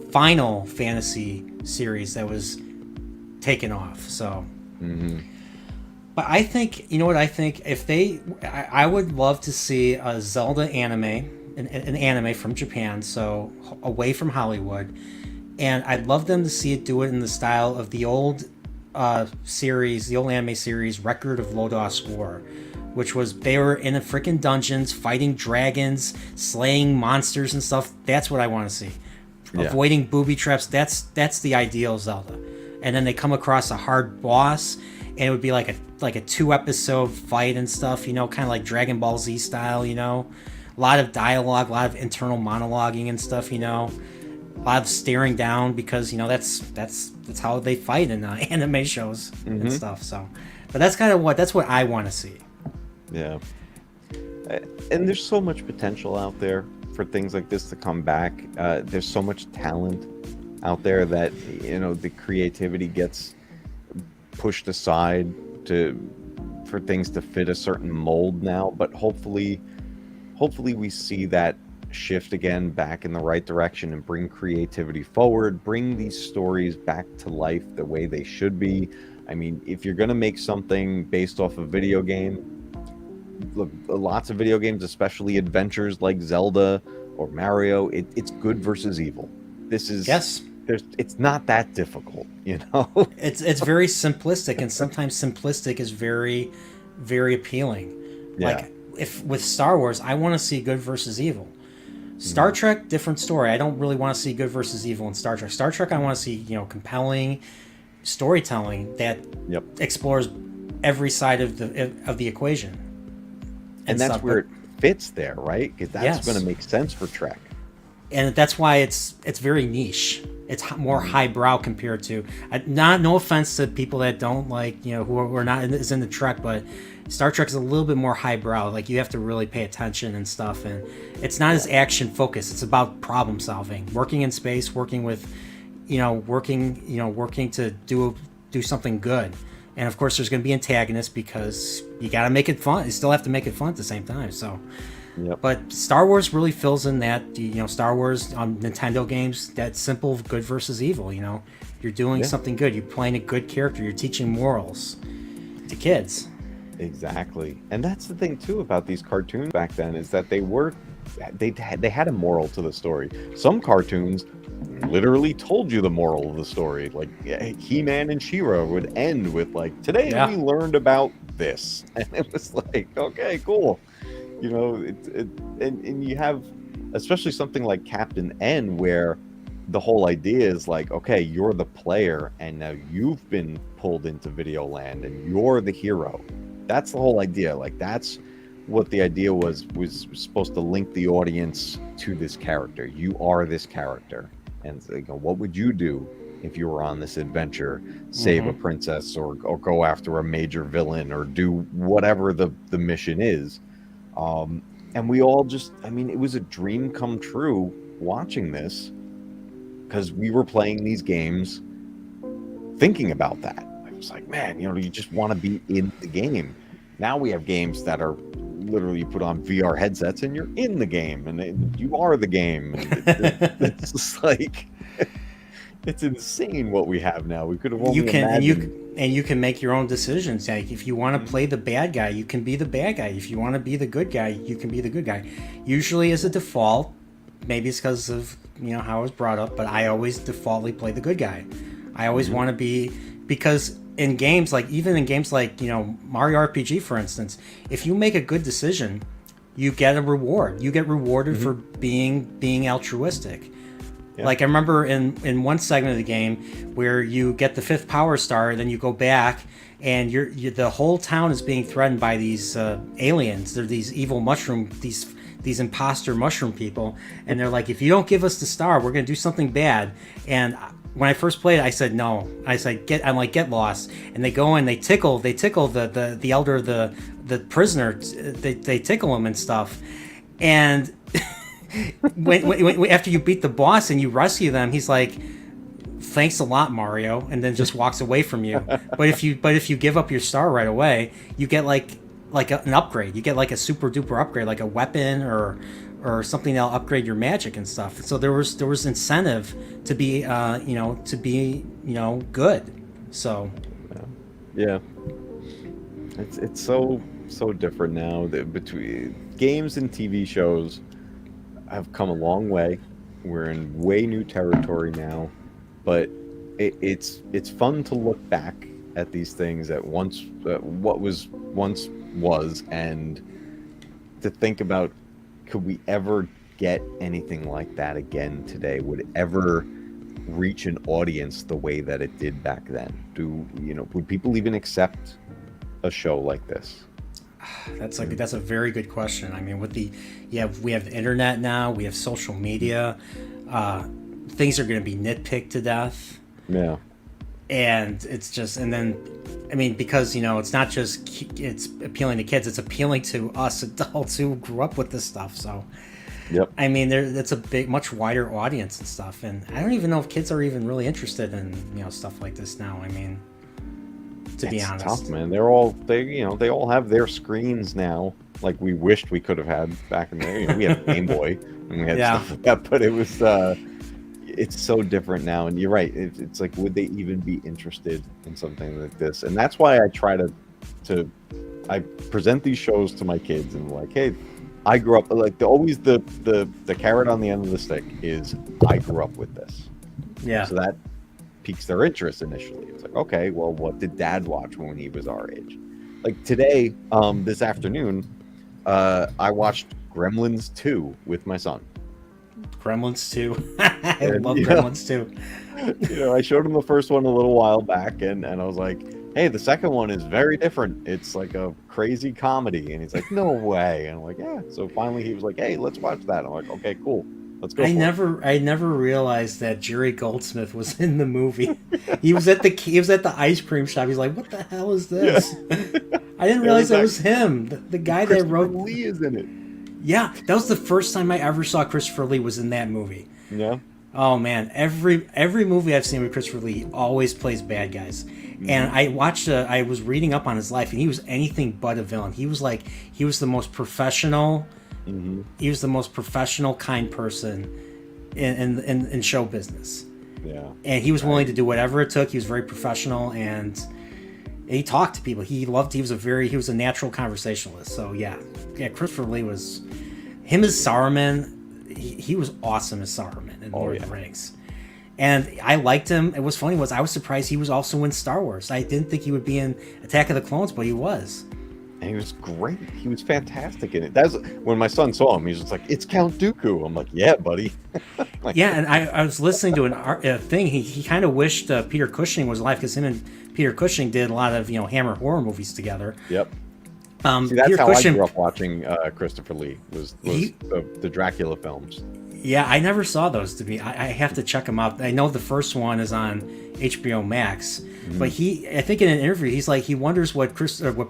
Final Fantasy series that was taken off. So, but I think, you know what I think? If I would love to see a Zelda anime, an anime from Japan, so away from Hollywood, and I'd love them to see it do it in the style of the old series, the old anime series, Record of Lodoss War, which was they were in a freaking dungeons fighting dragons, slaying monsters and stuff. That's what I want to see. Yeah. Avoiding booby traps. That's the ideal Zelda. And then they come across a hard boss, and it would be like a 2-episode fight and stuff, you know, kind of like Dragon Ball Z style, you know. A lot of dialogue, a lot of internal monologuing and stuff, you know. A lot of staring down because, you know, that's how they fight in anime shows and stuff. So, but that's what I want to see. Yeah. And there's so much potential out there for things like this to come back. There's so much talent out there that, you know, the creativity gets pushed aside for things to fit a certain mold now. But hopefully we see that shift again back in the right direction and bring creativity forward, bring these stories back to life the way they should be. I mean, if you're going to make something based off a video game, look, lots of video games, especially adventures like Zelda or Mario, it's good versus evil. This is it's not that difficult, you know. It's very simplistic, and sometimes simplistic is very, very appealing. Yeah. Like if with Star Wars, I want to see good versus evil. Star Trek, different story. I don't really want to see good versus evil in Star Trek. Star Trek, I want to see, you know, compelling storytelling that explores every side of the equation. And that's stuff, where it fits there, right? Because that's going to make sense for Trek. And that's why it's very niche. It's more highbrow compared to no offense to people that don't like, you know, who are not is into Trek, but Star Trek is a little bit more highbrow. Like you have to really pay attention and stuff, and it's not as action focused. It's about problem solving, working in space, working with, working to do something good. And of course, there's going to be antagonists because you got to make it fun. You still have to make it fun at the same time. So. Yep. But Star Wars really fills in that, Star Wars on Nintendo games, that simple good versus evil, You're doing something good. You're playing a good character. You're teaching morals to kids. Exactly. And that's the thing, too, about these cartoons back then is that they had a moral to the story. Some cartoons literally told you the moral of the story. Like He-Man and She-Ra would end with, like, today we learned about this. And it was like, okay, cool. And you have, especially something like Captain N, where the whole idea is like, okay, you're the player, and now you've been pulled into video land, and you're the hero. That's the whole idea. Like, that's what the idea was supposed to link the audience to this character. You are this character, and what would you do if you were on this adventure, save a princess, or go after a major villain, or do whatever the mission is. And we all it was a dream come true watching this, because we were playing these games thinking about that. I was like, man, you just want to be in the game. Now we have games that are literally, you put on VR headsets and you're in the game, and you are the game. And it's just like, it's insane what we have now. We could have only imagined. And you can make your own decisions. Like if you want to play the bad guy, you can be the bad guy. If you want to be the good guy, you can be the good guy. Usually as a default, maybe it's because of how I was brought up, but I always defaultly play the good guy. I always want to be, because in games like Mario RPG, for instance, if you make a good decision, you get a reward. You get rewarded for being altruistic. Yeah. Like I remember in one segment of the game where you get the 5th power star, then you go back and the whole town is being threatened by these aliens. They're these evil these imposter mushroom people, and they're like, if you don't give us the star, we're going to do something bad. And when I first played it, I said no. I said get lost, and they go in, they tickle the elder, the prisoner, they tickle him and stuff, and when after you beat the boss and you rescue them, he's like, thanks a lot, Mario, and then just walks away from you. But if you give up your star right away, you get an upgrade. You get like a super duper upgrade, like a weapon or something that'll upgrade your magic and stuff. So there was incentive to be good. So yeah, it's so different now. That between games and TV shows have come a long way. We're in way new territory now, but it's fun to look back at these things at once, what was once was, and to think about, could we ever get anything like that again today? Would it ever reach an audience the way that it did back then? Would people even accept a show like this? That's a very good question. I mean, we have the internet now, we have social media, things are going to be nitpicked to death. Yeah. And it's just, and then, I mean, because, it's not just, it's appealing to kids, it's appealing to us adults who grew up with this stuff. So, yep. I mean, that's a much wider audience and stuff. And I don't even know if kids are even really interested in, stuff like this now. I mean, to be honest. It's tough, man. They all have their screens now, like we wished we could have had back in the day. We had Game Boy and we had stuff like that, but it was, it's so different now. And you're right. It's like, would they even be interested in something like this? And that's why I try I present these shows to my kids and like, hey, I grew up, like always the carrot on the end of the stick is I grew up with this. Yeah. So that piques their interest initially. It's like, okay, well, what did Dad watch when he was our age? Like today, this afternoon, I watched Gremlins 2 with my son. Gremlins 2. I love Gremlins 2. I showed him the first one a little while back, and I was like, hey, the second one is very different. It's like a crazy comedy. And he's like, no way. And I'm like, yeah. So finally he was like, hey, let's watch that. I'm like, okay, cool. Let's go. I never realized that Jerry Goldsmith was in the movie. He was at the ice cream shop. He's like, what the hell is this? Yeah. I didn't realize it was him. The guy that wrote Lee is in it. Yeah, that was the first time I ever saw Christopher Lee was in that movie. Yeah. Oh man, every movie I've seen with Christopher Lee always plays bad guys. Mm-hmm. And I was reading up on his life, and he was anything but a villain. He was the most professional. Mm-hmm. He was the most professional, kind person in show business. Yeah. And he was willing to do whatever it took. He was very professional, and he talked to people. He was a natural conversationalist. So yeah, Christopher Lee was him as Saruman. He was awesome as Saruman in Lord of the Rings. And I liked him. It was funny I was surprised he was also in Star Wars. I didn't think he would be in Attack of the Clones, but he was. And he was great. He was fantastic in it. That's when my son saw him. He was just like, "It's Count Dooku." I'm like, "Yeah, buddy." Yeah, and I was listening to a thing. He kind of wished Peter Cushing was alive, because him and Peter Cushing did a lot of Hammer horror movies together. Yep. See, that's Peter how Cushing, I grew up watching Christopher Lee was the Dracula films. Yeah, I never saw those. I have to check them out. I know the first one is on HBO Max, but I think in an interview, he's like, he wonders what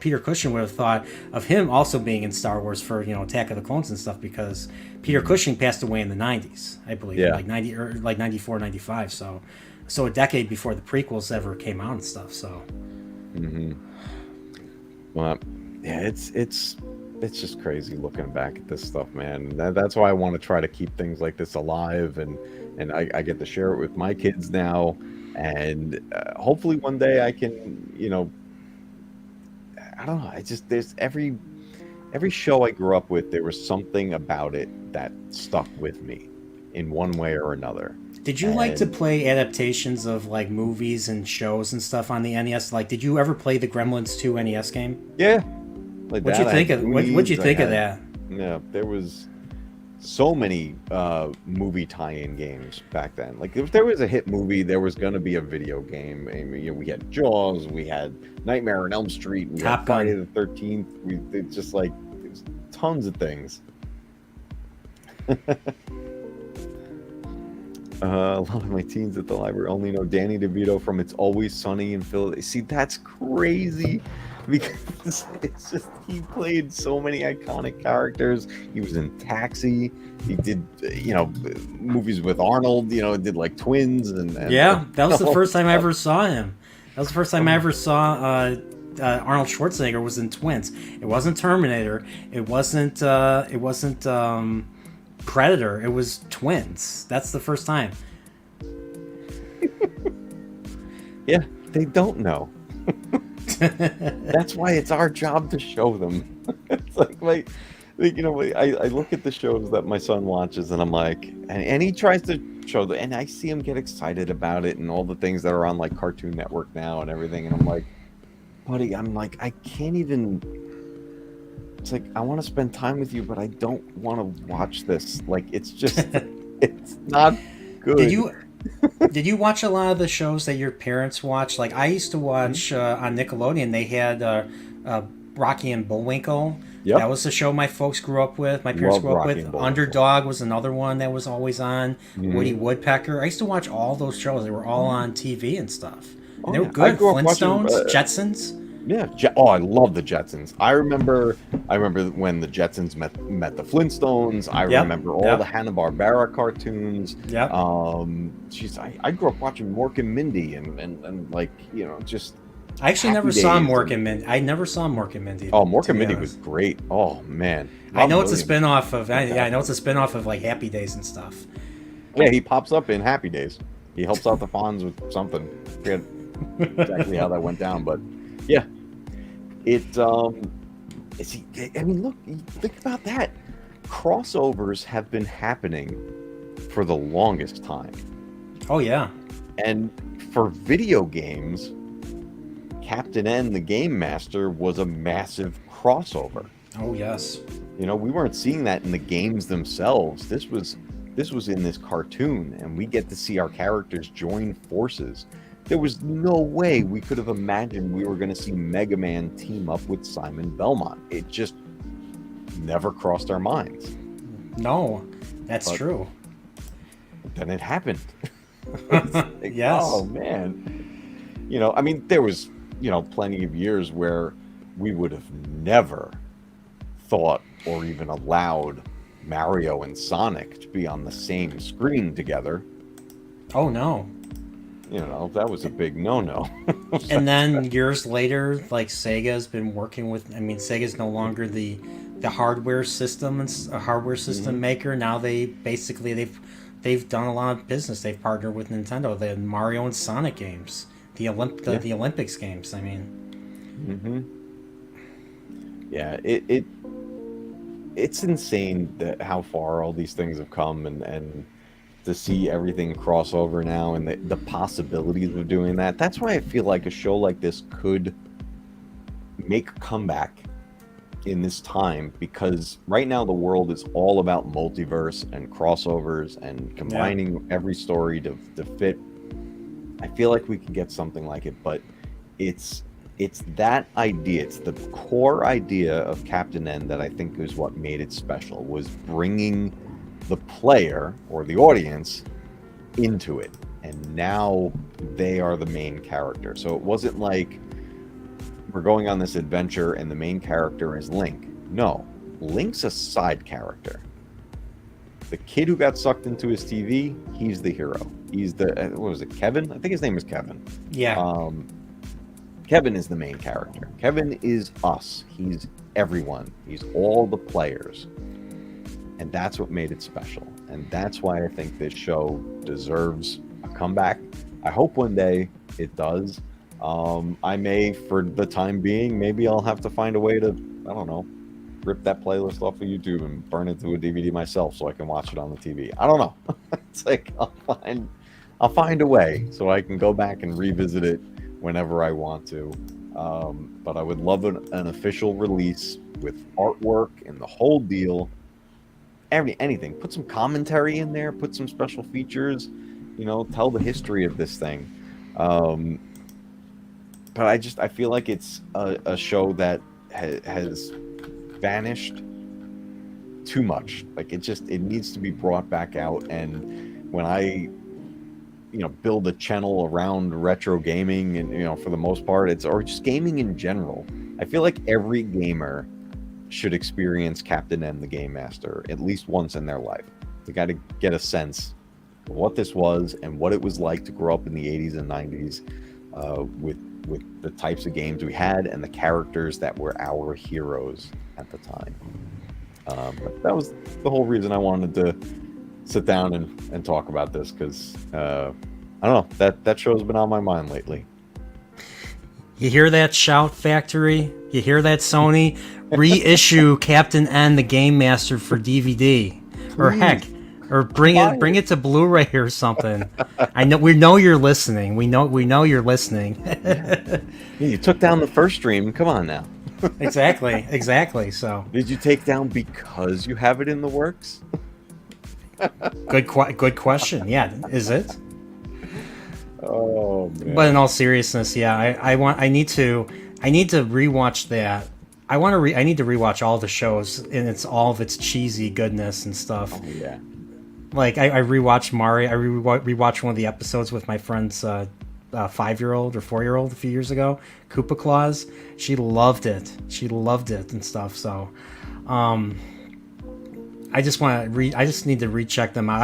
Peter Cushing would have thought of him also being in Star Wars for Attack of the Clones and stuff, because Peter Cushing passed away in the 90s, I believe, like 94, 95. So a decade before the prequels ever came out and stuff. So. Mm-hmm. Well, yeah, it's just crazy looking back at this stuff, man. That's why I want to try to keep things like this alive, and I get to share it with my kids now, and hopefully one day I can, I don't know. There's every show I grew up with, there was something about it that stuck with me in one way or another. Did you like to play adaptations of like movies and shows and stuff on the NES? Like, did you ever play the Gremlins 2 NES game? Yeah. What'd you think of that? Yeah, there was so many movie tie-in games back then. Like, if there was a hit movie, there was going to be a video game. I mean, we had Jaws, we had Nightmare on Elm Street, we had Friday the 13th. It was tons of things. A lot of my teens at the library only know Danny DeVito from It's Always Sunny in Philadelphia. See, that's crazy because it's just he played so many iconic characters. He was in Taxi. He did, movies with Arnold. Did like Twins and Yeah, that was the first time I ever saw him. That was the first time I ever saw Arnold Schwarzenegger was in Twins. It wasn't Terminator. It wasn't Predator. It was Twins. That's the first time. Yeah, they don't know. That's why it's our job to show them. It's like I look at the shows that my son watches, and I'm like, and he tries to show them, and I see him get excited about it, and all the things that are on like Cartoon Network now and everything, and I'm like, buddy, I can't even. It's like, I want to spend time with you, but I don't want to watch this. Like, it's just, it's not good. Did you watch a lot of the shows that your parents watched? Like, I used to watch on Nickelodeon. They had Rocky and Bullwinkle. Yep. That was the show my folks grew up with. My parents grew up Rocky with. Underdog was another one that was always on. Woody Woodpecker. I used to watch all those shows. They were all on TV and stuff. And they were good. Flintstones, Jetsons. Yeah. I love the Jetsons. I remember when the Jetsons met the Flintstones. I remember all the Hanna-Barbera cartoons. Yeah. I grew up watching Mork and Mindy and like, just. I actually never saw Mork and Mindy. I never saw Mork and Mindy. Oh, Mork and Mindy was great. Oh man. I know it's a spinoff of. I know it's a spinoff of like Happy Days and stuff. Yeah, he pops up in Happy Days. He helps out the Fonz with something. I forget exactly how that went down, but yeah, I mean, look, think about that. Crossovers have been happening for the longest time. Oh yeah. And for video games, Captain N, the Game Master, was a massive crossover. Oh yes. We weren't seeing that in the games themselves. This was in this cartoon, and we get to see our characters join forces. There was no way we could have imagined we were going to see Mega Man team up with Simon Belmont. It just never crossed our minds. No, that's true. Then it happened. Like, yes. Oh man. I mean, there was, plenty of years where we would have never thought or even allowed Mario and Sonic to be on the same screen together. Oh no. That was a big no-no. And then years later, like Sega's been working with. I mean, Sega's no longer the hardware system maker. Now they've done a lot of business. They've partnered with Nintendo. The Mario and Sonic games, the Olympics games. I mean, yeah, it's insane that how far all these things have come, and to see everything cross over now, and the possibilities of doing that. That's why I feel like a show like this could make a comeback in this time, because right now the world is all about multiverse and crossovers and combining every story to fit. I feel like we could get something like it, but it's that idea, it's the core idea of Captain N that I think is what made it special, was bringing the player or the audience into it, and now they are the main character. So it wasn't like we're going on this adventure and the main character is Link. No, Link's a side character. The kid who got sucked into his TV, he's the hero. He's the, what was it, Kevin? I think his name is Kevin. Yeah. Kevin is the main character. Kevin is us. He's everyone. He's all the players. And that's what made it special. And that's why I think this show deserves a comeback. I hope one day it does. I may, for the time being, maybe I'll have to find a way to, I don't know, rip that playlist off of YouTube and burn it to a DVD myself so I can watch it on the TV. I don't know. It's like I'll find a way so I can go back and revisit it whenever I want to. But I would love an official release with artwork and the whole deal. Anything. Put some commentary in there. Put some special features. Tell the history of this thing. But I feel like it's a show that has vanished too much. Like it needs to be brought back out. And when I build a channel around retro gaming, and for the most part, or just gaming in general. I feel like every gamer should experience Captain N the Game Master at least once in their life. They got to get a sense of what this was and what it was like to grow up in the 80s and 90s with the types of games we had and the characters that were our heroes at the time. But that was the whole reason I wanted to sit down and talk about this, because I don't know, that show's been on my mind lately. You hear that, Shout Factory? You hear that, Sony? Reissue Captain N the Game Master for DVD. Please. Or heck, or bring it to Blu-ray or something. We know you're listening. We know you're listening. Yeah, you took down the first stream. Come on now. Exactly. So did you take down because you have it in the works? Good question. Yeah, is it? Oh man. But in all seriousness, yeah, I need to rewatch that. I need to rewatch all the shows and all of its cheesy goodness and stuff. Oh yeah. Like I rewatched Mario. I rewatched one of the episodes with my friend's 5-year-old or 4-year-old a few years ago. Koopa Claus. She loved it. And stuff. So, I just need to recheck them out.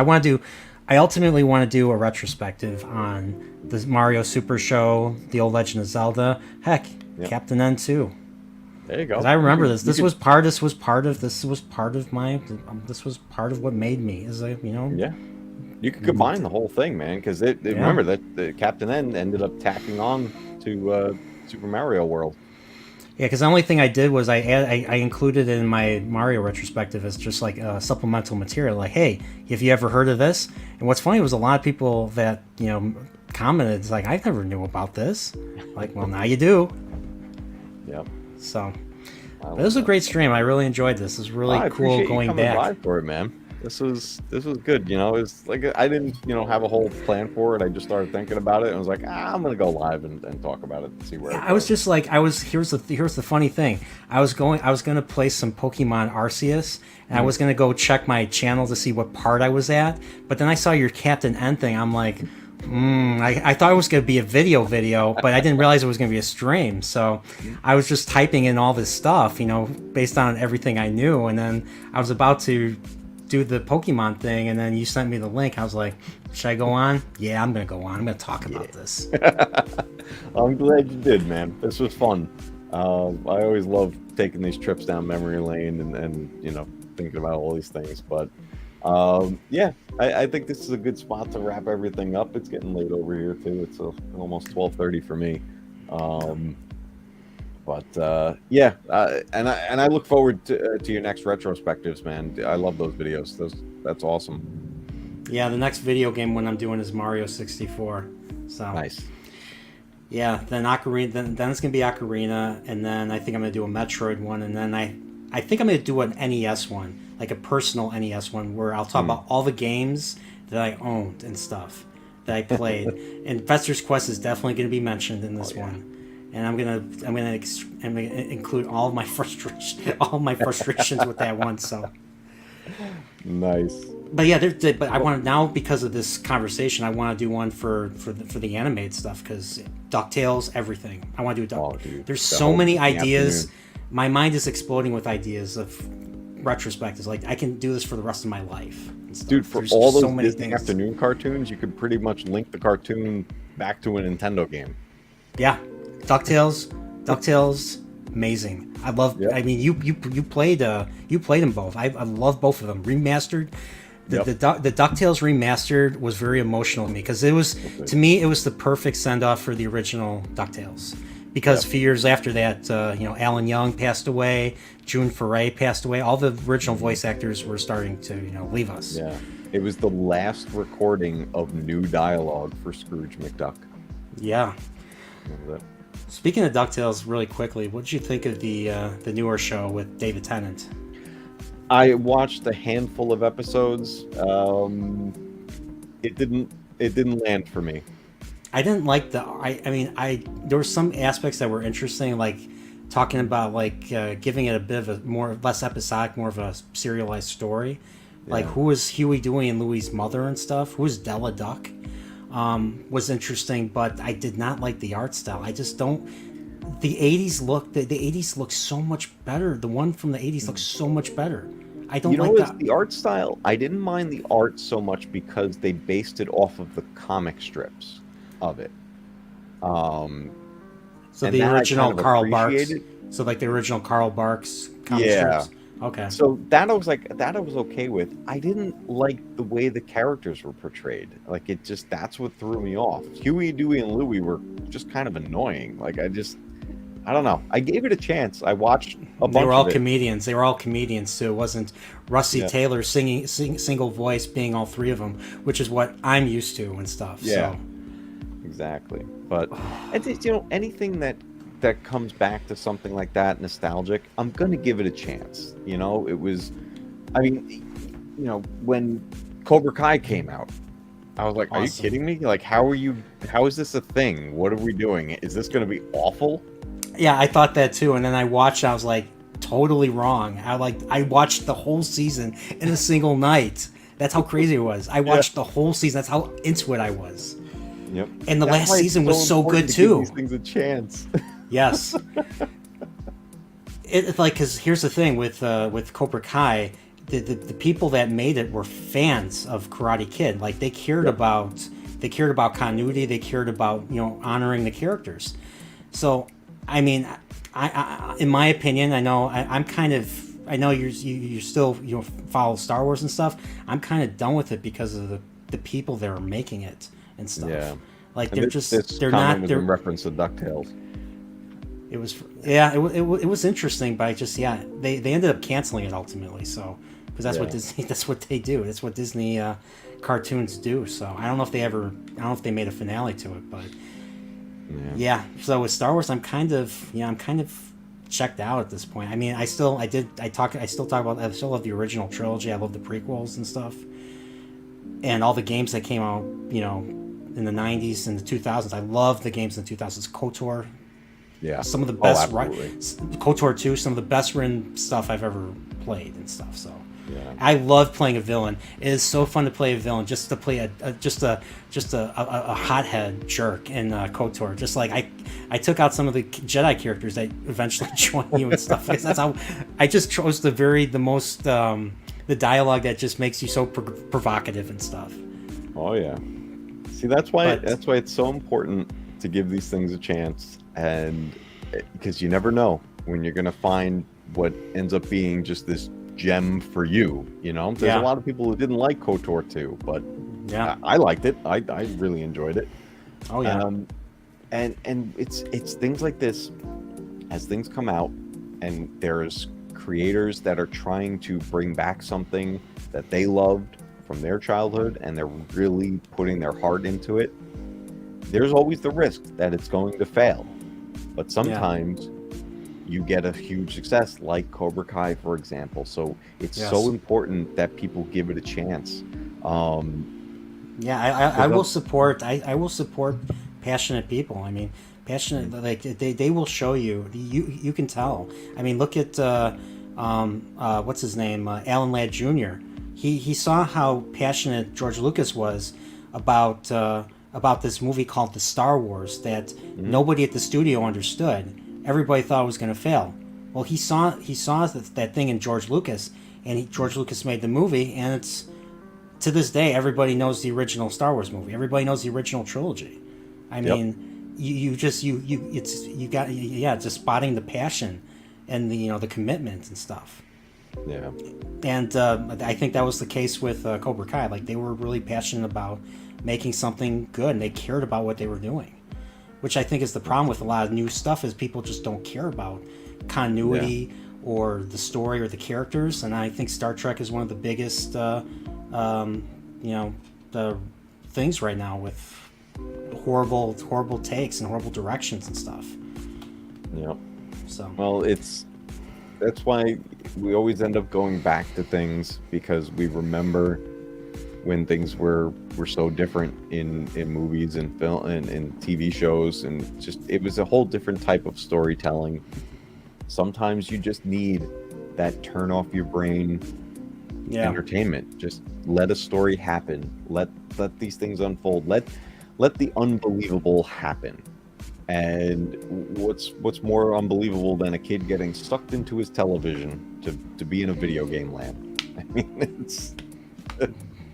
I ultimately want to do a retrospective on the Mario Super Show, the old Legend of Zelda. Heck, yep. Captain N too. There you go. 'Cause I remember this. This was part of what made me. Yeah. You could combine the whole thing, man, because remember that the Captain N ended up tacking on to Super Mario World. Yeah, because the only thing I did was I included it in my Mario retrospective as just like supplemental material. Like, hey, have you ever heard of this? And what's funny was a lot of people that commented, it's like, I never knew about this. Like, well, now you do. Yep. So, it was a great stream. I really enjoyed this. It was really cool going back. By for it, man. This was good. It's like I didn't have a whole plan for it. I just started thinking about it and was like, I'm gonna go live and talk about it and see where. I was just like, here's the funny thing. I was gonna play some Pokemon Arceus, and I was gonna go check my channel to see what part I was at. But then I saw your Captain N thing. I'm like, I thought it was gonna be a video, but I didn't realize it was gonna be a stream. So I was just typing in all this stuff, based on everything I knew, and then I was about to do the Pokemon thing, and then you sent me the link. I was like, should I go on? Yeah, I'm gonna go on. I'm gonna talk about this. I'm glad you did, man. This was fun. I always love taking these trips down memory lane and thinking about all these things. But I think this is a good spot to wrap everything up. It's getting late over here too. It's almost 12:30 for me. And I look forward to your next retrospectives, man. I love those videos. That's awesome. Yeah, the next video game one I'm doing is Mario 64. So nice. Yeah, then Ocarina. Then it's gonna be Ocarina, and then I think I'm gonna do a Metroid one, and then I think I'm gonna do an NES one, like a personal NES one, where I'll talk about all the games that I owned and stuff that I played. And Fester's Quest is definitely gonna be mentioned in this one. And I'm gonna include all of my frustrations with that one. So nice. But yeah, but I want to now, because of this conversation, I want to do one for the animated stuff, because DuckTales, everything. I want to do DuckTales. There's so many ideas. Afternoon. My mind is exploding with ideas of retrospectives. Like, I can do this for the rest of my life. Dude, for all those Disney afternoon cartoons, you could pretty much link the cartoon back to a Nintendo game. Yeah. DuckTales, amazing. I love. Yep. I mean, you played them both. I love both of them. Remastered, the DuckTales remastered was very emotional to me, because it was the perfect send off for the original DuckTales. Because a few years after that, Alan Young passed away, June Foray passed away. All the original voice actors were starting to leave us. Yeah, it was the last recording of new dialogue for Scrooge McDuck. Yeah. Speaking of DuckTales, really quickly, what did you think of the newer show with David Tennant? I watched a handful of episodes. It didn't land for me. I didn't like there were some aspects that were interesting, like talking about giving it a bit of less episodic, more of a serialized story. Yeah. Like, who was Huey, Dewey, and Louie's mother and stuff? Who was Della Duck? was interesting, but I did not like the art style. I just don't. The 80s look, the 80s looks so much better. The one from the 80s looks so much better. I don't like that. The art style, I didn't mind the art so much because they based it off of the comic strips of it. So the original Carl Barks. So like the original Carl Barks comic strips. Okay. So that I was okay with. I didn't like the way the characters were portrayed. Like that's what threw me off. Huey, Dewey, and Louie were just kind of annoying. Like I don't know. I gave it a chance. I watched a bunch of it. They were all comedians. They were all comedians too. It wasn't Rusty Taylor singing single voice being all three of them, which is what I'm used to and stuff. Yeah. So. Exactly. But anything that comes back to something like that nostalgic, I'm going to give it a chance. It was, when Cobra Kai came out, I was like, Are you kidding me? Like, how is this a thing? What are we doing? Is this going to be awful? Yeah, I thought that too. And then I watched, I was like, totally wrong. I watched the whole season in a single night. That's how crazy it was. I watched the whole season. That's how into it I was. Yep. And the last season was so good too. Give these things a chance. Yes. It's like, because here's the thing with Cobra Kai, the people that made it were fans of Karate Kid. Like they cared about continuity. They cared about honoring the characters. So I mean, I in my opinion, I know I know you still follow Star Wars and stuff. I'm kind of done with it because of the people that are making it and stuff. Yeah. Like they're not. Was in reference to DuckTales. It was it was interesting, but they ended up canceling it ultimately. So because that's what they do. That's what Disney cartoons do. So I don't know if they made a finale to it, but so with Star Wars, I'm kind of checked out at this point. I mean, I still love the original trilogy. I love the prequels and stuff, and all the games that came out in the 90s and the 2000s. I love the games in the 2000s. KOTOR. Yeah. Some of the best KOTOR 2, some of the best written stuff I've ever played and stuff. So I love playing a villain. It is so fun to play a villain, just to play a hothead jerk in KOTOR. Just like I took out some of the Jedi characters that eventually join you and stuff. That's how I just chose the dialogue that just makes you so provocative and stuff. Oh yeah. See, that's why it's so important to give these things a chance, and because you never know when you're gonna find what ends up being just this gem for you. There's a lot of people who didn't like KOTOR 2, but I liked it. I really enjoyed it. Oh yeah. And it's things like this, as things come out, and there's creators that are trying to bring back something that they loved from their childhood, and they're really putting their heart into it. There's always the risk that it's going to fail, but sometimes you get a huge success, like Cobra Kai, for example. So it's so important that people give it a chance. I will support. I will support passionate people. I mean, passionate. Like they will show you. You can tell. I mean, look at what's his name, Alan Ladd Jr. He saw how passionate George Lucas was about this movie called The Star Wars that nobody at the studio understood. Everybody thought it was going to fail. Well, he saw that thing in George Lucas, and George Lucas made the movie, and it's to this day everybody knows the original Star Wars movie. Everybody knows the original trilogy. I mean, it's just spotting the passion and the commitment and stuff. Yeah. And I think that was the case with Cobra Kai. Like, they were really passionate about making something good, and they cared about what they were doing, which I think is the problem with a lot of new stuff, is people just don't care about continuity or the story or the characters. And I think Star Trek is one of the biggest the things right now, with horrible takes and horrible directions and stuff. Yep. So that's why we always end up going back to things, because we remember when things were so different in movies and film and TV shows, and just it was a whole different type of storytelling. Sometimes you just need that turn off your brain entertainment. Just let a story happen. Let these things unfold. let the unbelievable happen. And what's more unbelievable than a kid getting sucked into his television to be in a video game land? I mean, it's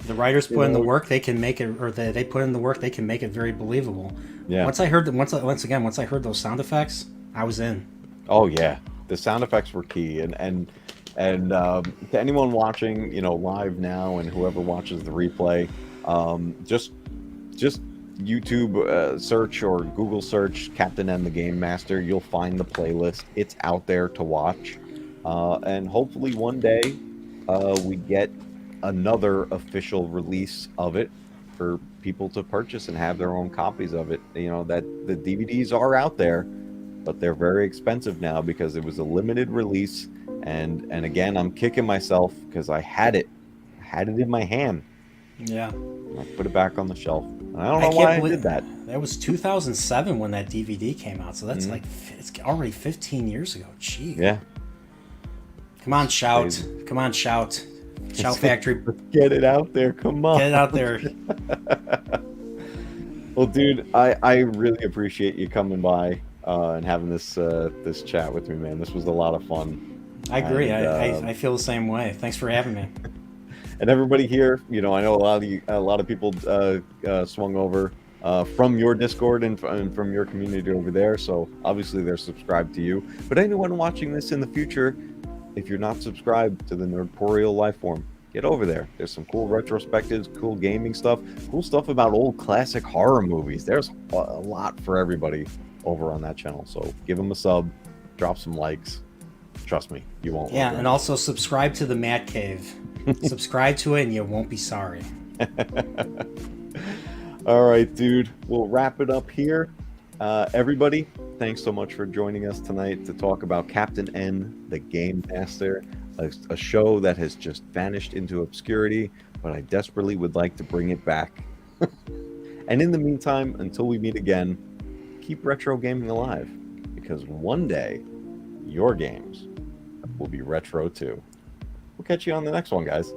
The writers put in the work, they can make it, or they put in the work, they can make it very believable. Yeah. Once I heard those sound effects, I was in. Oh yeah, the sound effects were key, and to anyone watching, live now, and whoever watches the replay, just YouTube search or Google search Captain N the Game Master. You'll find the playlist. It's out there to watch, and hopefully one day we get another official release of it for people to purchase and have their own copies of it. That the DVDs are out there, but they're very expensive now because it was a limited release. And again, I'm kicking myself because I had it in my hand. Yeah. I put it back on the shelf. And I don't know why I did that. That was 2007 when that DVD came out, so that's it's already 15 years ago. Gee. Yeah. Come on, shout! Come on, shout! Shout Factory. Get it out there! Come on! Get it out there! Well, dude, I really appreciate you coming by and having this chat with me, man. This was a lot of fun. I agree. And, I feel the same way. Thanks for having me. And everybody here, I know a lot of people swung over from your Discord and from your community over there. So obviously they're subscribed to you. But anyone watching this in the future, if you're not subscribed to the Nerdporeal Lifeform, get over there. There's some cool retrospectives, cool gaming stuff, cool stuff about old classic horror movies. There's a lot for everybody over on that channel. So give them a sub, drop some likes. Trust me, you won't. Yeah, and also subscribe to the Matt Cave. Subscribe to it and you won't be sorry. All right, dude. We'll wrap it up here. Everybody, thanks so much for joining us tonight to talk about Captain N, the Game Master, a show that has just vanished into obscurity, but I desperately would like to bring it back. And in the meantime, until we meet again, keep retro gaming alive, because one day your games will be retro too. We'll catch you on the next one, guys.